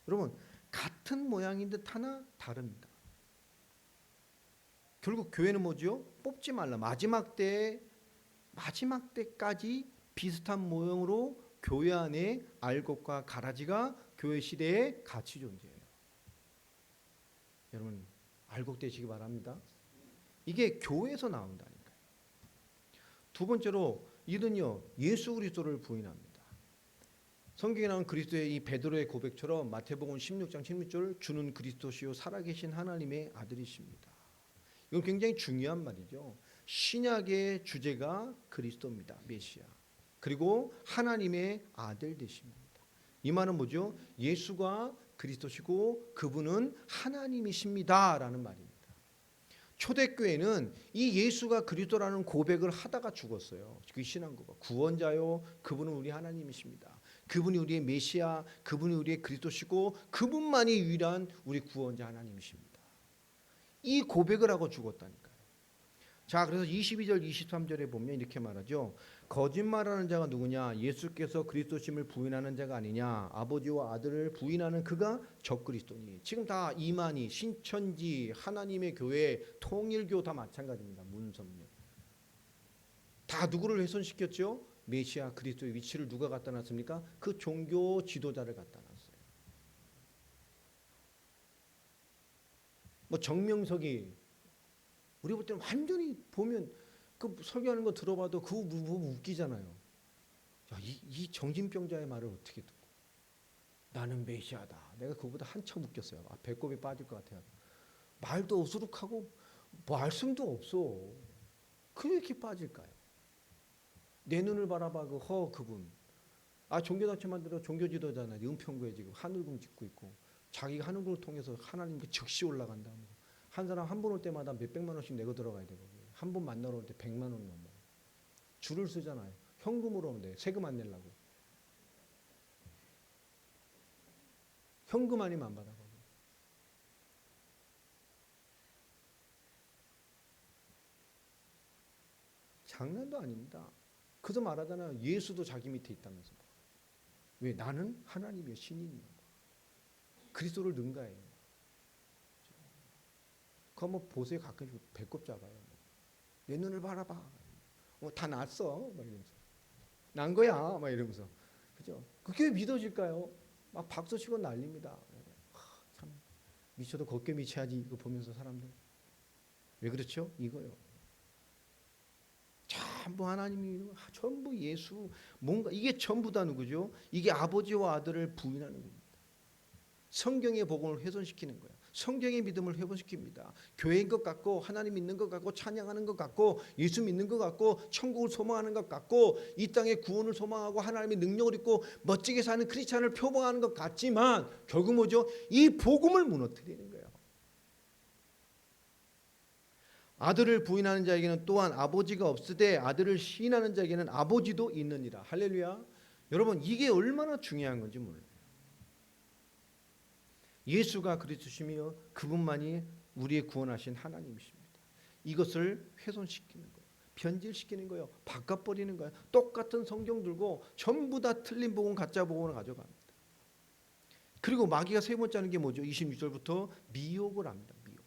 Speaker 1: 여러분 같은 모양인 듯 하나 다릅니다. 결국 교회는 뭐죠? 뽑지 말라. 마지막 때까지 비슷한 모형으로 교회 안에 알곡과 가라지가 교회 시대에 같이 존재해요. 여러분 알곡 되시기 바랍니다. 이게 교회에서 나온다니까요. 두 번째로 이는요 예수 그리스도를 부인합니다. 성경에 나온 그리스도의 이 베드로의 고백처럼 마태복음 16장 16절 주는 그리스도시요 살아계신 하나님의 아들이십니다. 이건 굉장히 중요한 말이죠. 신약의 주제가 그리스도입니다. 메시아. 그리고 하나님의 아들 되십니다. 이 말은 뭐죠? 예수가 그리스도시고 그분은 하나님이십니다라는 말입니다. 초대교회는 이 예수가 그리스도라는 고백을 하다가 죽었어요. 그 신앙고백. 구원자요, 그분은 우리 하나님이십니다. 그분이 우리의 메시아, 그분이 우리의 그리스도시고 그분만이 유일한 우리 구원자 하나님이십니다. 이 고백을 하고 죽었다니까요. 자, 그래서 22절 23절에 보면 이렇게 말하죠. 거짓말하는 자가 누구냐? 예수께서 그리스도심을 부인하는 자가 아니냐? 아버지와 아들을 부인하는 그가 적그리스도니. 지금 다 이만희, 신천지, 하나님의 교회, 통일교 다 마찬가지입니다. 문선명. 다 누구를 훼손시켰죠? 메시아 그리스도의 위치를 누가 갖다 놨습니까? 그 종교 지도자를 갖다 놨어요. 뭐 정명석이 우리 볼 때는 완전히 보면 그 설교하는 거 들어봐도 그거 웃기잖아요. 야, 이 정신병자의 말을 어떻게 듣고 나는 메시아다. 내가 그거보다 한참 웃겼어요. 배꼽이 빠질 것 같아요. 말도 어수룩하고 말씀도 없어. 그게 이렇게 빠질까요? 내 눈을 바라봐 그분. 종교단체 만들어 종교 지도자잖아요. 은평구에 지금 하늘궁 짓고 있고 자기가 하늘궁을 통해서 하나님께 즉시 올라간다면서 한 사람 한 번 올 때마다 몇백만 원씩 내고 들어가야 되거든요. 한 번 만나러 올 때 100만 원 넘어. 줄을 쓰잖아요. 현금으로 오면 돼. 세금 안 내려고. 현금 아니면 안 받아가고. 장난도 아닙니다. 그래서 말하잖아요. 예수도 자기 밑에 있다면서. 왜? 나는 하나님의 신인이야. 그리스도를 능가해요. 그거 한번 보세요. 가끔 배꼽 잡아요. 내 눈을 바라봐. 다 났어. 막 이러면서. 난 거야. 막 이러면서. 그죠? 그게 믿어질까요? 막 박수 치고 난립니다. 참 미쳐도 걷게 미쳐야지 이거 보면서 사람들. 왜 그렇죠? 이거요. 전부 하나님이 전부 예수 뭔가 이게 전부 다 누구죠? 이게 아버지와 아들을 부인하는 겁니다. 성경의 복음을 훼손시키는 거예요. 성경의 믿음을 회복시킵니다. 교회인 것 같고 하나님 믿는 것 같고 찬양하는 것 같고 예수 믿는 것 같고 천국을 소망하는 것 같고 이 땅의 구원을 소망하고 하나님의 능력을 입고 멋지게 사는 크리스찬을 표방하는 것 같지만 결국 뭐죠? 이 복음을 무너뜨리는 거예요. 아들을 부인하는 자에게는 또한 아버지가 없으되 아들을 시인하는 자에게는 아버지도 있느니라. 할렐루야. 여러분 이게 얼마나 중요한 건지 몰라요. 예수가 그리스도시며 그분만이 우리의 구원하신 하나님이십니다. 이것을 훼손시키는 거예요. 변질시키는 거예요. 바꿔버리는 거예요. 똑같은 성경 들고 전부 다 틀린 복음 가짜 복음을 가져갑니다. 그리고 마귀가 세 번째 하는 게 뭐죠? 26절부터 미혹을 합니다. 미혹.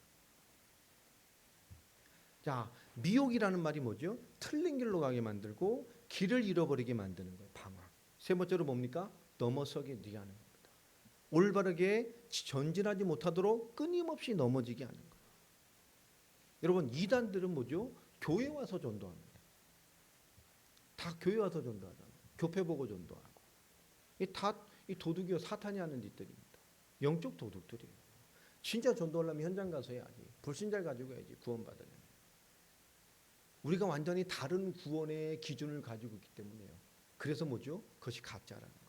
Speaker 1: 자, 미혹이라는 말이 뭐죠? 틀린 길로 가게 만들고 길을 잃어버리게 만드는 거예요. 방황. 세 번째로 뭡니까? 넘어서게 뉘게 하는 겁니다. 올바르게 전진하지 못하도록 끊임없이 넘어지게 하는 거예요. 여러분 이단들은 뭐죠? 교회 와서 전도합니다. 다 교회 와서 전도하잖아요. 교회 보고 전도하고. 이 도둑이요 사탄이 하는 짓들입니다. 영적 도둑들이에요. 진짜 전도하려면 현장 가서 해야지. 불신자를 가지고 해야지 구원받으려면. 우리가 완전히 다른 구원의 기준을 가지고 있기 때문에요. 그래서 뭐죠? 그것이 가짜라는 거예요.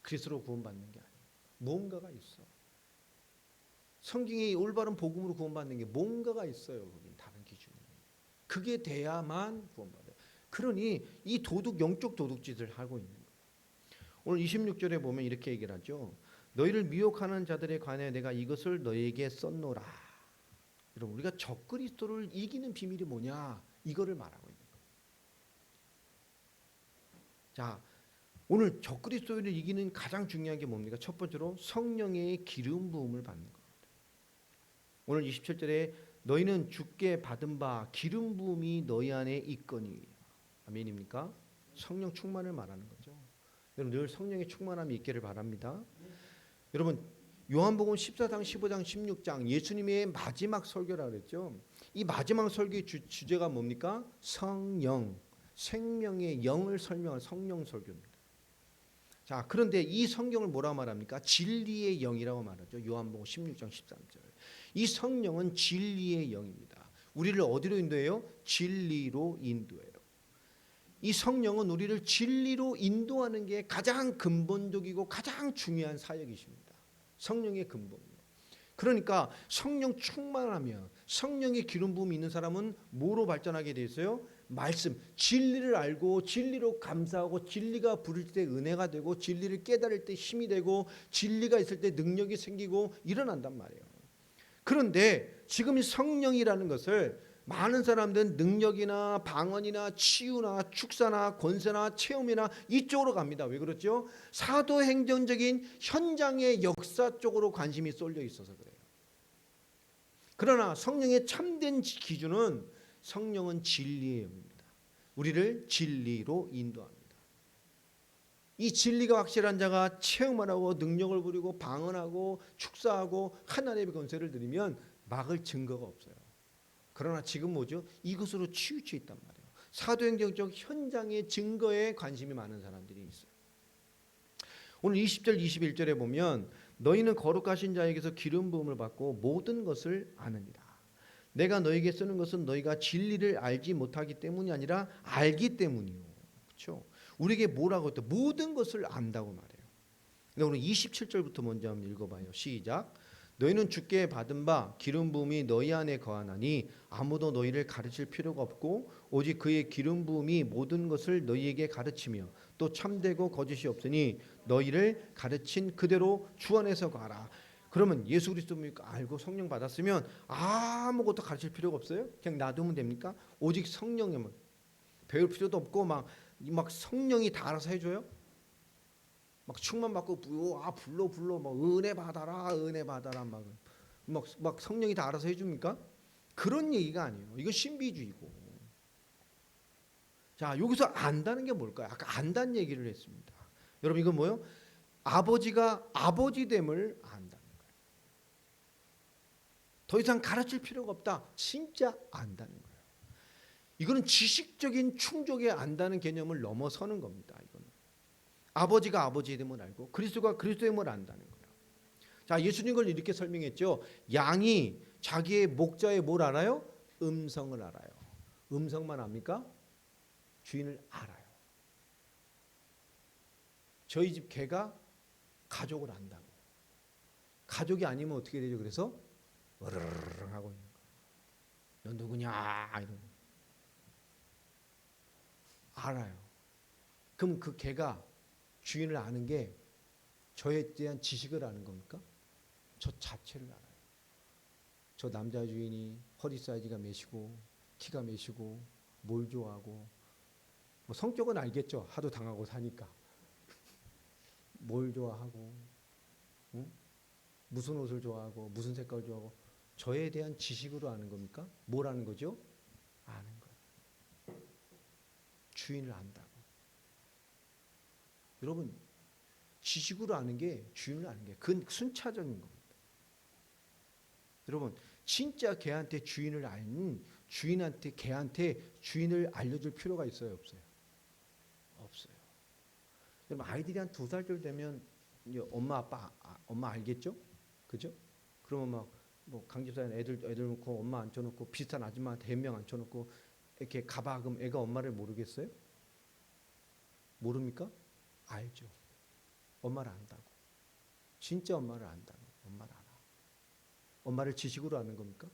Speaker 1: 그리스도로 구원받는 게 아니에요. 뭔가가 있어. 성경이 올바른 복음으로 구원받는 게 뭔가가 있어요. 거긴 다른 기준이. 그게 돼야만 구원받아요. 그러니 이 도둑 영적 도둑짓을 하고 있는 거예요. 오늘 26절에 보면 이렇게 얘기를 하죠. 너희를 미혹하는 자들에 관해 내가 이것을 너희에게 썼노라. 여러분 우리가 적그리스도를 이기는 비밀이 뭐냐? 이거를 말하고 있는 거예요. 자, 오늘 적그리스도를 이기는 가장 중요한 게 뭡니까? 첫 번째로 성령의 기름 부음을 받는 겁니다. 오늘 27절에 너희는 주께 받은 바 기름 부음이 너희 안에 있거니. 아멘입니까? 성령 충만을 말하는 거죠. 여러분 늘 성령의 충만함이 있기를 바랍니다. 여러분 요한복음 14장, 15장, 16장 예수님의 마지막 설교라 그랬죠. 이 마지막 설교의 주제가 뭡니까? 성령, 생명의 영을 설명한 성령 설교입니다. 자, 그런데 이 성경을 뭐라고 말합니까? 진리의 영이라고 말하죠. 요한복음 16장 13절. 이 성령은 진리의 영입니다. 우리를 어디로 인도해요? 진리로 인도해요. 이 성령은 우리를 진리로 인도하는 게 가장 근본적이고 가장 중요한 사역이십니다. 성령의 근본이요. 그러니까 성령 충만하면 성령의 기름 부음이 있는 사람은 뭐로 발전하게 돼 있어요? 말씀, 진리를 알고 진리로 감사하고 진리가 부를 때 은혜가 되고 진리를 깨달을 때 힘이 되고 진리가 있을 때 능력이 생기고 일어난단 말이에요. 그런데 지금 이 성령이라는 것을 많은 사람들은 능력이나 방언이나 치유나 축사나 권세나 체험이나 이쪽으로 갑니다. 왜 그렇죠? 사도행전적인 현장의 역사 쪽으로 관심이 쏠려 있어서 그래요. 그러나 성령의 참된 기준은 성령은 진리의 영입니다. 우리를 진리로 인도합니다. 이 진리가 확실한 자가 체험을 하고 능력을 부리고 방언하고 축사하고 하나님의 권세를 드리면 막을 증거가 없어요. 그러나 지금 뭐죠? 이것으로 치우쳐 있단 말이에요. 사도행전적 현장의 증거에 관심이 많은 사람들이 있어요. 오늘 20절 21절에 보면 너희는 거룩하신 자에게서 기름 부음을 받고 모든 것을 아느니라. 내가 너에게 쓰는 것은 너희가 진리를 알지 못하기 때문이 아니라 알기 때문이요. 그렇죠? 우리에게 뭐라고 했대? 모든 것을 안다고 말해요. 근데 오늘 27절부터 먼저 한번 읽어봐요. 시작. 너희는 주께 받은 바 기름 부음이 너희 안에 거하나니 아무도 너희를 가르칠 필요가 없고 오직 그의 기름 부음이 모든 것을 너희에게 가르치며 또 참되고 거짓이 없으니 너희를 가르친 그대로 주 안에서 가라. 그러면 예수 그리스도 알고 성령 받았으면 아무것도 가르칠 필요가 없어요? 그냥 놔두면 됩니까? 오직 성령에만 배울 필요도 없고 막 성령이 다 알아서 해줘요? 막 충만 받고 불러 막 은혜 받아라 막 성령이 다 알아서 해줍니까? 그런 얘기가 아니에요. 이건 신비주의고. 자, 여기서 안다는 게 뭘까요? 아까 안다는 얘기를 했습니다. 여러분 이건 뭐예요? 아버지가 아버지됨을 안다는 거예요. 더 이상 가르칠 필요가 없다. 진짜 안다는 거예요. 이거는 지식적인 충족에 안다는 개념을 넘어서는 겁니다. 이거는 아버지가 아버지됨을 알고 그리스도가 그리스도됨을 안다는 거예요. 자, 예수님 걸 이렇게 설명했죠. 양이 자기의 목자의 뭘 알아요? 음성을 알아요. 음성만 압니까? 주인을 알아요. 저희 집 개가 가족을 안다고요. 가족이 아니면 어떻게 되죠? 그래서 으르르 하고 있는 거예요. 너 누구냐? 이러고 알아요. 그럼 그 개가 주인을 아는 게 저에 대한 지식을 아는 겁니까? 저 자체를 알아요. 저 남자 주인이 허리 사이즈가 몇이고 키가 몇이고 뭘 좋아하고 뭐 성격은 알겠죠. 하도 당하고 사니까 뭘 좋아하고 응? 무슨 옷을 좋아하고 무슨 색깔 좋아하고 저에 대한 지식으로 아는 겁니까? 뭘 아는 거죠? 아는 거예요. 주인을 안다고. 여러분 지식으로 아는 게 주인을 아는 게 그건 순차적인 겁니다. 여러분 진짜 개한테 주인을 아는 주인한테 개한테 주인을 알려줄 필요가 있어요, 없어요? 없어요. 여러분 아이들이 한 2살쯤 되면 이제 엄마 아빠 엄마 알겠죠? 그죠? 그러면 막 뭐 강집사는 애들 놓고 엄마 앉혀놓고 비슷한 아줌마한테 100명 앉혀놓고 이렇게 가봐 그럼 애가 엄마를 모르겠어요? 모릅니까? 알죠. 엄마를 안다고. 진짜 엄마를 안다고. 엄마를 알아. 엄마를 지식으로 아는 겁니까?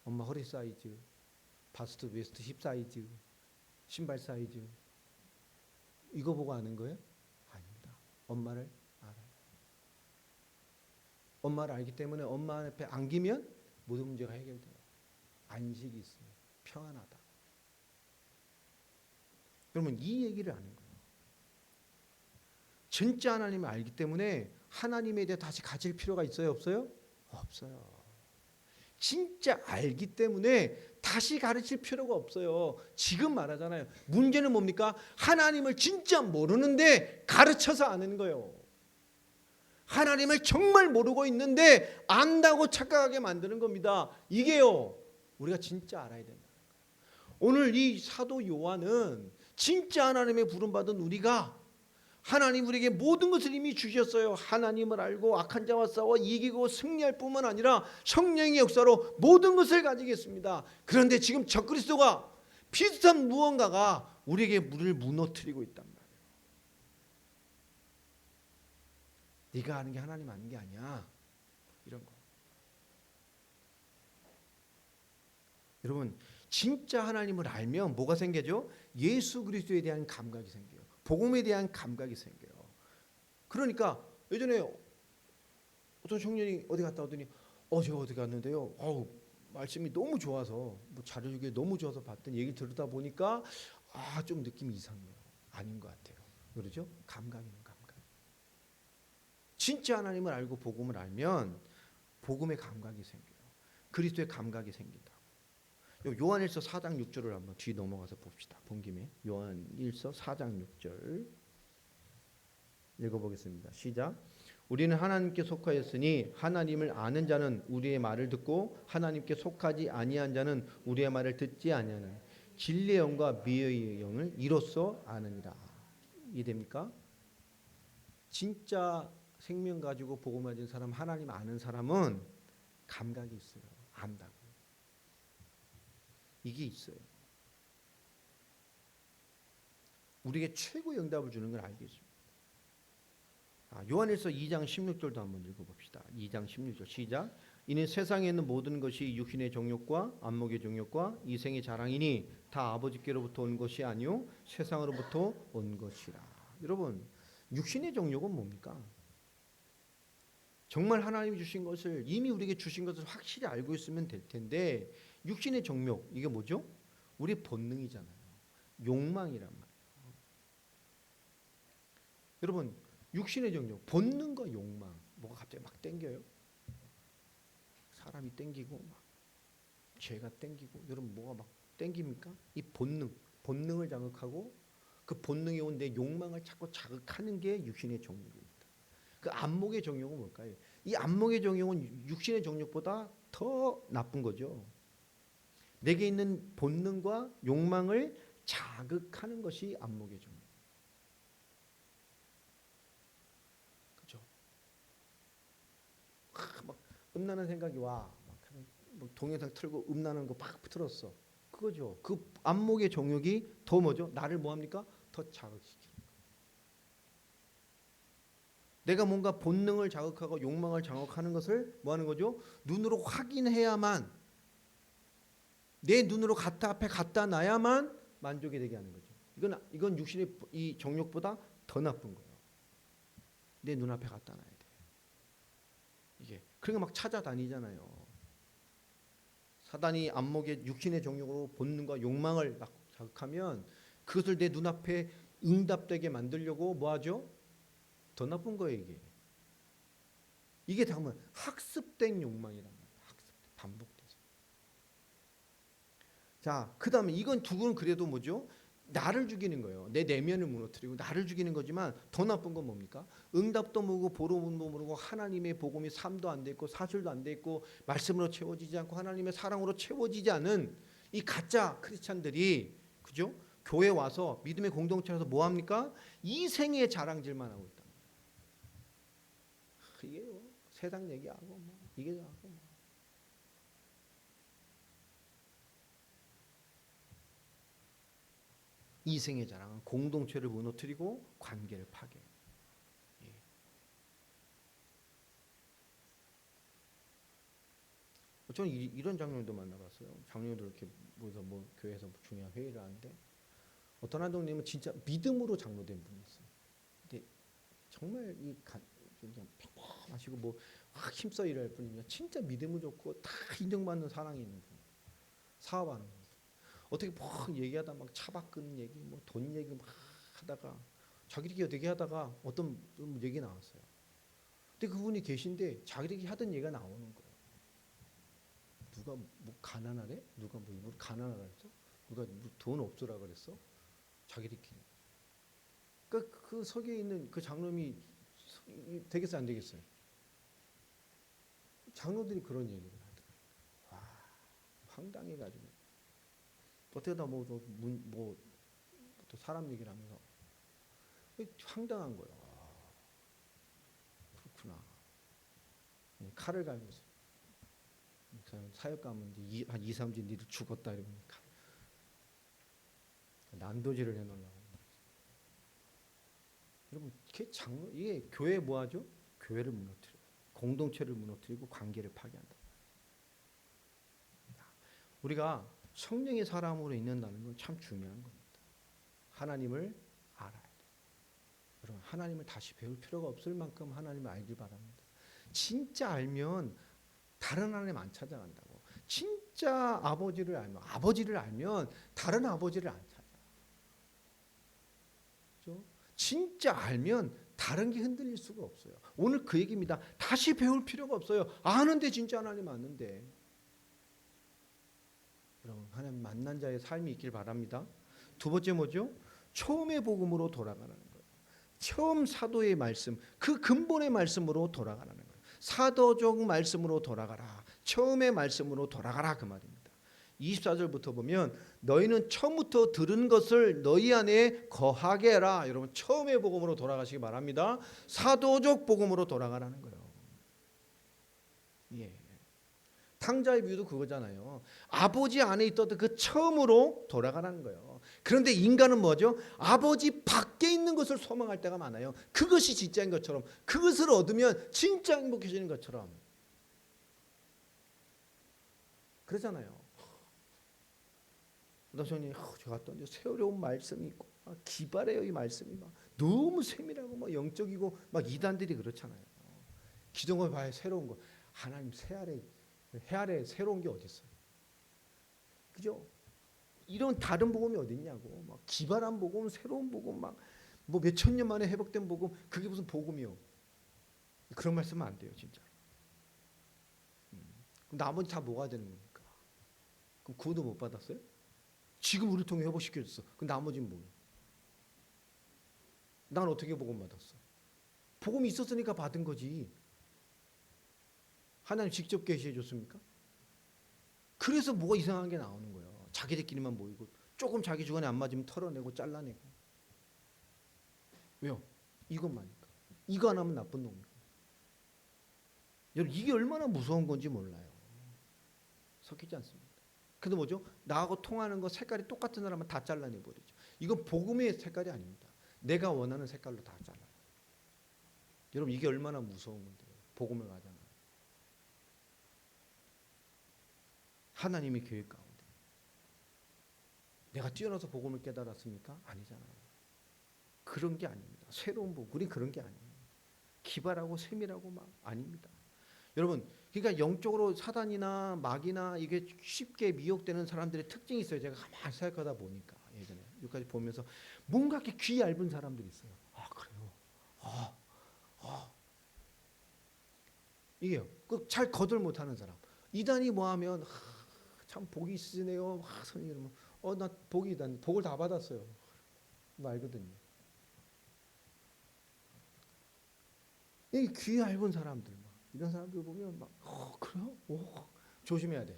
Speaker 1: 엄마 허리 사이즈, 바스트, 웨스트, 힙 사이즈, 신발 사이즈 이거 보고 아는 거예요? 아닙니다. 엄마를 알아요. 엄마를 알기 때문에 엄마 앞에 안기면 모든 문제가 해결돼요. 안식이 있어요. 평안하다. 그러면 이 얘기를 아는 거예요. 진짜 하나님을 알기 때문에 하나님에 대해 다시 가질 필요가 있어요? 없어요? 없어요. 진짜 알기 때문에 다시 가르칠 필요가 없어요. 지금 말하잖아요. 문제는 뭡니까? 하나님을 진짜 모르는데 가르쳐서 아는 거예요. 하나님을 정말 모르고 있는데 안다고 착각하게 만드는 겁니다. 이게요. 우리가 진짜 알아야 된다는 거예요. 오늘 이 사도 요한은 진짜 하나님의 부름받은 우리가 하나님 우리에게 모든 것을 이미 주셨어요. 하나님을 알고 악한 자와 싸워 이기고 승리할 뿐만 아니라 성령의 역사로 모든 것을 가지겠습니다. 그런데 지금 적그리스도가 비슷한 무언가가 우리에게 물을 무너뜨리고 있단 말이에요. 네가 아는 게 하나님 아는 게 아니야. 이런 거. 여러분 진짜 하나님을 알면 뭐가 생겨죠? 예수 그리스도에 대한 감각이 생겨요. 복음에 대한 감각이 생겨요. 그러니까 예전에 어떤 청년이 어디 갔다 오더니 제가 어디 갔는데요. 말씀이 너무 좋아서 뭐 자료주기에 너무 좋아서 봤더니 얘기 들으다 보니까 좀 느낌이 이상해요. 아닌 것 같아요. 그러죠? 감각이는 감각. 진짜 하나님을 알고 복음을 알면 복음의 감각이 생겨요. 그리스도의 감각이 생긴다. 요한일서 4장 6절을 한번 뒤 넘어가서 봅시다. 본 김에 요한일서 4장 6절 읽어보겠습니다. 시작. 우리는 하나님께 속하였으니 하나님을 아는 자는 우리의 말을 듣고 하나님께 속하지 아니한 자는 우리의 말을 듣지 아니하는 진리의 영과 미의 영을 이로써 아느니라. 이해됩니까? 진짜 생명 가지고 복음 가진 사람, 하나님 아는 사람은 감각이 있어요. 안다고. 이게 있어요. 우리에게 최고의 응답을 주는 걸 알겠습니다. 요한일서 2장 16절도 한번 읽어봅시다. 2장 16절 시작. 이는 세상에 있는 모든 것이 육신의 정욕과 안목의 정욕과 이생의 자랑이니 다 아버지께로부터 온 것이 아니요 세상으로부터 온 것이라. 여러분 육신의 정욕은 뭡니까? 정말 하나님이 주신 것을 이미 우리에게 주신 것을 확실히 알고 있으면 될 텐데 육신의 정욕 이게 뭐죠? 우리 본능이잖아요. 욕망이란 말이에요. 여러분 육신의 정욕, 본능과 욕망 뭐가 갑자기 막 땡겨요? 사람이 땡기고 막 죄가 땡기고 여러분 뭐가 막 땡깁니까? 이 본능을 자극하고 그 본능이 온 내 욕망을 자꾸 자극하는 게 육신의 정욕입니다. 그 안목의 정욕은 뭘까요? 이 안목의 정욕은 육신의 정욕보다 더 나쁜 거죠. 내게 있는 본능과 욕망을 자극하는 것이 안목의 정욕. 그죠? 막 음란한 생각이 와. 막 동영상 틀고 음란한 거 막 틀었어. 그거죠. 그 안목의 정욕이 더 뭐죠? 나를 뭐합니까? 더 자극시키는 거예요. 내가 뭔가 본능을 자극하고 욕망을 자극하는 것을 뭐하는 거죠? 눈으로 확인해야만 내 눈으로 앞에 갖다 놔야만 만족이 되게 하는 거죠. 이건 육신의 이 정욕보다 더 나쁜 거예요. 내 눈앞에 갖다 놔야 돼. 이게 그러니까 막 찾아다니잖아요. 사단이 안목의 육신의 정욕으로 본능과 욕망을 막 자극하면 그것을 내 눈앞에 응답되게 만들려고 뭐하죠? 더 나쁜 거예요 이게. 이게 잠깐만 학습된 욕망이란 말이에요. 반복돼서. 자, 그 다음에 이건 두고는 그래도 뭐죠? 나를 죽이는 거예요. 내 내면을 무너뜨리고 나를 죽이는 거지만 더 나쁜 건 뭡니까? 응답도 모르고 보름도 모르고 하나님의 복음이 삶도 안 돼 있고 사실도 안 돼 있고 말씀으로 채워지지 않고 하나님의 사랑으로 채워지지 않은 이 가짜 크리스찬들이 그죠? 교회 와서 믿음의 공동체 와서 뭐 합니까? 이 생의 자랑질만 하고 있다. 이게요. 세상 얘기하고 뭐 이게 하고 뭐. 이생의 자랑은 공동체를 무너뜨리고 관계를 파괴해요. 예. 저는 이런 장로님도 만나봤어요. 장로님들 이렇게 모여서 뭐 교회에서 중요한 회의를 하는데 어떤 한동님은 진짜 믿음으로 장로된 분이 있어요. 근데 정말 그냥 평범하시고 뭐 힘써 일할 분이면 진짜 믿음이 좋고 다 인정받는 사랑이 있는 분. 사업하는 분. 어떻게 막 얘기하다 막 차바꾸는 얘기, 뭐 돈 얘기 막 하다가 자기들끼리 어떻게 하다가 어떤 얘기 나왔어요. 근데 그분이 계신데 자기들끼리 하던 얘기가 나오는 거예요. 누가 뭐 가난하래? 누가 뭐 일부러 가난하라 했어? 누가 뭐 돈 없으라 그랬어? 자기들끼리. 그러니까 그 석에 있는 그 장로님이 되겠어요, 안 되겠어요? 장로들이 그런 얘기를 하더라고요. 와, 황당해가지고. 어떻게다 뭐 또 사람 얘기를 하면서 황당한 거예요. 그렇구나. 칼을 갈면서 사역 가면 이제 한 2, 3주 니들 죽었다 이러니까 난도질을 해놓으려고. 여러분 이게 교회 뭐하죠? 교회를 무너뜨려 공동체를 무너뜨리고 관계를 파괴한다. 우리가 성령의 사람으로 있는다는 건 참 중요한 겁니다. 하나님을 알아야 돼. 여러분 하나님을 다시 배울 필요가 없을 만큼 하나님을 알길 바랍니다. 진짜 알면 다른 하나님 안 찾아간다고. 진짜 아버지를 알면 다른 아버지를 안 찾아. 그렇죠? 진짜 알면 다른 게 흔들릴 수가 없어요. 오늘 그 얘기입니다. 다시 배울 필요가 없어요. 아는데 진짜 하나님 아는데. 여러분 하나님 만난 자의 삶이 있길 바랍니다. 두 번째 뭐죠? 처음의 복음으로 돌아가는 거예요. 처음 사도의 말씀, 그 근본의 말씀으로 돌아가는 거예요. 사도적 말씀으로 돌아가라. 처음의 말씀으로 돌아가라 그 말입니다. 24절부터 보면 너희는 처음부터 들은 것을 너희 안에 거하게 해라. 여러분 처음의 복음으로 돌아가시기 바랍니다. 사도적 복음으로 돌아가라는 거예요. 예. 탕자의 비유도 그거잖아요. 아버지 안에 있던 그 처음으로 돌아가라는 거예요. 그런데 인간은 뭐죠? 아버지 밖에 있는 것을 소망할 때가 많아요. 그것이 진짜인 것처럼, 그것을 얻으면 진짜 행복해지는 것처럼 그러잖아요. 남성님, 제가 어떤 세월의 말씀이 있고 기발해요. 이 말씀이 막 너무 세밀하고 막 영적이고 막 이단들이 그렇잖아요. 기존에 봐야 새로운 거. 하나님 해 아래 새로운 게 어디 있어요? 그죠? 이런 다른 복음이 어디 있냐고. 막 기발한 복음, 새로운 복음, 막 뭐 몇천 년 만에 회복된 복음, 그게 무슨 복음이요? 그런 말씀은 안 돼요, 진짜. 그럼 나머지 다 뭐가 되는 겁니까? 그럼 구원도 못 받았어요? 지금 우리를 통해 회복시켜줬어. 그 나머지는 뭐예요? 난 어떻게 복음 받았어? 복음이 있었으니까 받은 거지. 하나님 직접 계시해 줬습니까? 그래서 뭐가 이상한 게 나오는 거예요. 자기들끼리만 모이고 조금 자기 주관에 안 맞으면 털어내고 잘라내고. 왜요? 이것만이니까. 이거 안 하면 나쁜 놈이고. 여러분 이게 얼마나 무서운 건지 몰라요. 섞이지 않습니다. 근데 뭐죠? 나하고 통하는 거 색깔이 똑같은 사람은 다 잘라내버리죠. 이건 복음의 색깔이 아닙니다. 내가 원하는 색깔로 다 잘라요. 여러분 이게 얼마나 무서운 건데요. 복음을 가잖아요. 하나님의 계획 가운데. 내가 뛰어나서 복음을 깨달았습니까? 아니잖아요. 그런 게 아닙니다. 새로운 복음, 우리 그런 게 아니에요. 기발하고 세밀하고 막 아닙니다. 여러분, 그러니까 영적으로 사단이나 마귀나 이게 쉽게 미혹되는 사람들의 특징이 있어요. 제가 가만히 생각하다 보니까 예전에 여기까지 보면서 뭔가 이렇게 귀 얇은 사람들이 있어요. 아 그래요. 이게요. 그 잘 거들 못하는 사람. 이단이 뭐하면 참 복이 있으네요. 선생님 이러면 나 복이다. 복을 다 받았어요. 말거든요. 이 귀 얇은 사람들 이런 사람들 보면 막 그래요? 조심해야 돼.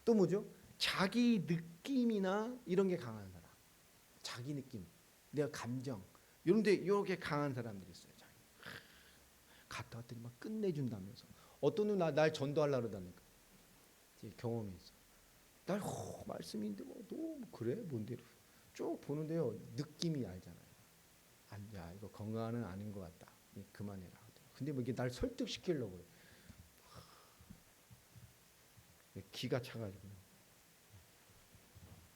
Speaker 1: 또 뭐죠? 자기 느낌이나 이런 게 강한 사람. 자기 느낌, 내가 감정 이런 데 이렇게 강한 사람들이 있어요. 자기. 갔다 왔더니 막 끝내준다면서. 어떤 놈 날 전도하려고 그러다니까. 제 경험이 있어. 날 말씀인데 너 그래? 뭔데? 쭉 보는데요. 느낌이 알잖아요. 야 이거 건강은 아닌 것 같다. 그만해라. 근데 뭐 이게 날 설득시키려고 그래. 기가 차가지고.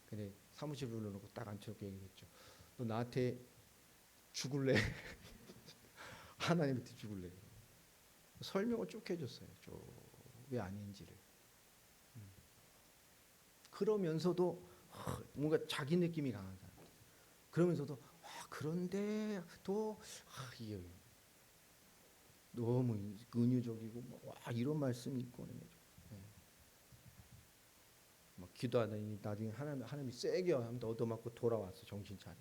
Speaker 1: 근데 사무실 불러놓고 딱 앉혀놓고 얘기했죠. 너 나한테 죽을래? 하나님한테 죽을래? 설명을 쭉 해줬어요. 왜 아닌지를. 그러면서도 뭔가 자기 느낌이 강한 사람. 그러면서도 그런데 또 이게 너무 은유적이고 이런 말씀이 있고 막 기도하더니 나중에 하나님이 세게 하면 얻어맞고 돌아왔어. 정신 차려.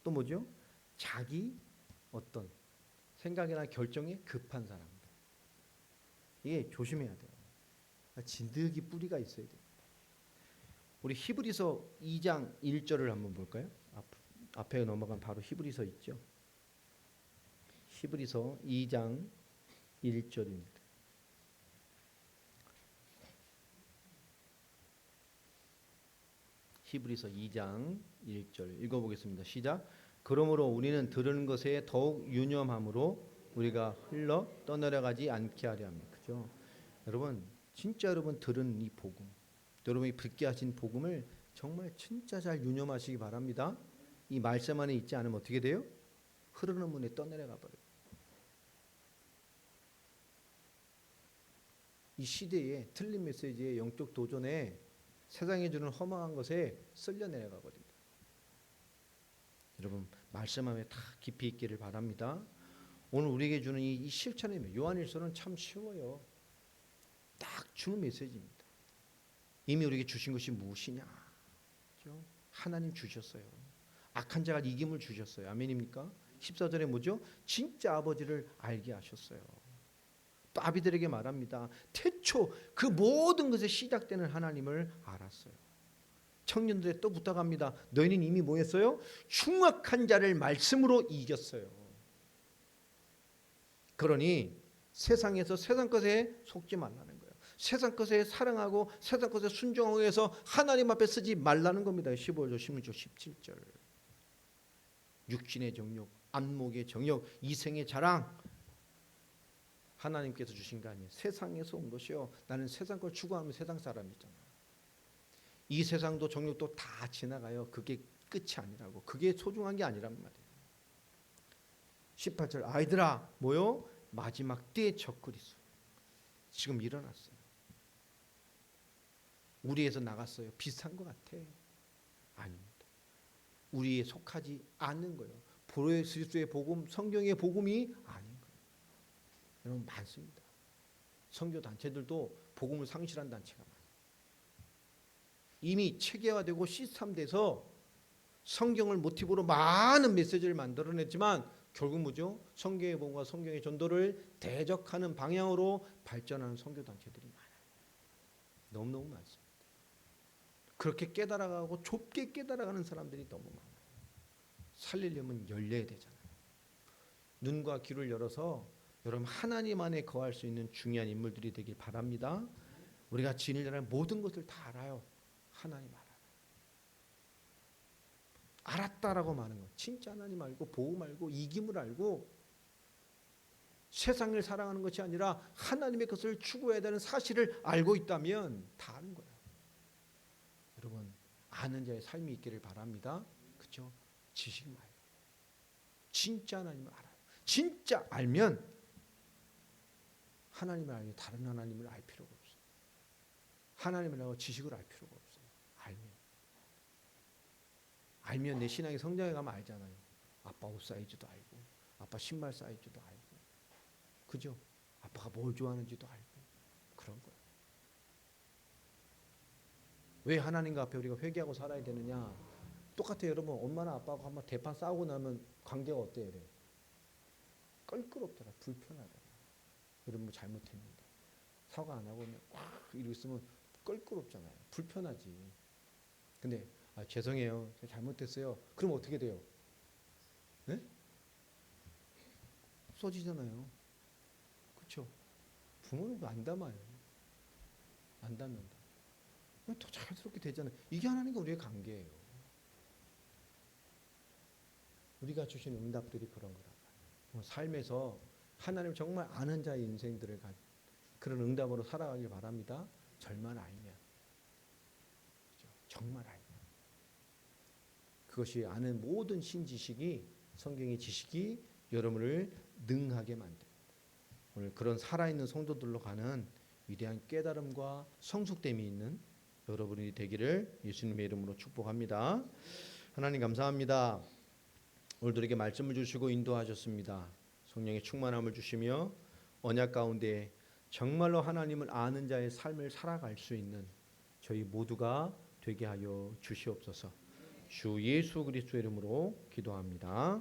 Speaker 1: 또 뭐죠? 자기 어떤 생각이나 결정이 급한 사람들. 이게 조심해야 돼요. 진드기 뿌리가 있어야 돼요. 우리 히브리서 2장 1절을 한번 볼까요? 앞에 넘어간 바로 히브리서 있죠. 히브리서 2장 1절입니다. 히브리서 2장 1절 읽어보겠습니다. 시작. 그러므로 우리는 들은 것에 더욱 유념함으로 우리가 흘러 떠내려가지 않게 하려 합니다. 그죠? 여러분 진짜 여러분 들은 이 복음, 여러분이 듣게 하신 복음을 정말 진짜 잘 유념하시기 바랍니다. 이 말씀 안에 있지 않으면 어떻게 돼요? 흐르는 문에 떠내려가 버려요. 이 시대에 틀린 메시지에 영적 도전에 세상에 주는 허망한 것에 쓸려 내려가거든요. 여러분 말씀 안에 다 깊이 있기를 바랍니다. 오늘 우리에게 주는 이 실천의 요한일서는 참 쉬워요. 딱 주는 메시지입니다. 이미 우리에게 주신 것이 무엇이냐? 그렇죠? 하나님 주셨어요. 악한 자가 이김을 주셨어요. 아멘입니까? 14절에 뭐죠? 진짜 아버지를 알게 하셨어요. 또 아비들에게 말합니다. 태초 그 모든 것에 시작되는 하나님을 알았어요. 청년들에 또 부탁합니다. 너희는 이미 뭐 했어요? 흉악한 자를 말씀으로 이겼어요. 그러니 세상에서 세상 것에 속지 말라는 거예요. 세상 것에 사랑하고 세상 것에 순종하기 위해서 하나님 앞에 쓰지 말라는 겁니다. 15절, 16절, 17절. 육신의 정욕, 안목의 정욕, 이생의 자랑, 하나님께서 주신 거 아니에요. 세상에서 온 것이요. 나는 세상 걸 추구하면 세상 사람이잖아. 이 세상도 정욕도 다 지나가요. 그게 끝이 아니라고. 그게 소중한 게 아니란 말이에요. 18절 아이들아 뭐요? 마지막 때의 적그리스도 지금 일어났어요. 우리에서 나갔어요. 비슷한 것 같아. 아닙니다. 우리에 속하지 않는 거예요. 보로스의 복음, 성경의 복음이 아닌 거예요. 여러분 많습니다. 선교 단체들도 복음을 상실한 단체가 많아요. 이미 체계화되고 시스템돼서 성경을 모티브로 많은 메시지를 만들어냈지만 결국 뭐죠? 성경의 본과 성경의 전도를 대적하는 방향으로 발전하는 선교단체들이 많아요. 너무너무 많습니다. 그렇게 깨달아가고 좁게 깨달아가는 사람들이 너무 많아요. 살리려면 열려야 되잖아요. 눈과 귀를 열어서 여러분 하나님 안에 거할 수 있는 중요한 인물들이 되길 바랍니다. 우리가 진리라는 모든 것을 다 알아요. 하나님 알아요. 알았다라고 말하는 거. 진짜 하나님 알고 복음 알고 이김을 알고 세상을 사랑하는 것이 아니라 하나님의 것을 추구해야 되는 사실을 알고 있다면 다 아는 거예요. 여러분 아는 자의 삶이 있기를 바랍니다. 그렇죠? 지식 말고 진짜 하나님을 알아요. 진짜 알면 하나님을 알면 다른 하나님을 알 필요가 없어요. 하나님을 알고 지식을 알 필요가 없어요. 알면 내 신앙이 성장해 가면 알잖아요. 아빠 옷 사이즈도 알고 아빠 신발 사이즈도 알고 그죠? 아빠가 뭘 좋아하는지도 알고 그런 거예요. 왜 하나님과 앞에 우리가 회개하고 살아야 되느냐? 똑같아요. 여러분 엄마나 아빠하고 한번 대판 싸우고 나면 관계가 어때요? 이래? 껄끄럽잖아. 불편하잖아. 여러분 뭐 잘못했는데 사과 안 하고 이러고 있으면 껄끄럽잖아요. 불편하지. 근데 죄송해요. 제가 잘못했어요. 그럼 어떻게 돼요? 네? 없어지잖아요. 그렇죠? 부모는 안 담아요. 안 담는다. 더 자연스럽게 되잖아요. 이게 하나님과 우리의 관계예요. 우리가 주신 응답들이 그런 거라고요. 삶에서 하나님 정말 아는 자의 인생들을 그런 응답으로 살아가길 바랍니다. 절만 알면. 그렇죠? 정말 알면. 그것이 아는 모든 신지식이 성경의 지식이 여러분을 능하게 만듭니다. 오늘 그런 살아있는 성도들로 가는 위대한 깨달음과 성숙됨이 있는 여러분이 되기를 예수님의 이름으로 축복합니다. 하나님 감사합니다. 오늘도 이렇게 말씀을 주시고 인도하셨습니다. 성령의 충만함을 주시며 언약 가운데 정말로 하나님을 아는 자의 삶을 살아갈 수 있는 저희 모두가 되게 하여 주시옵소서. 주 예수 그리스도의 이름으로 기도합니다.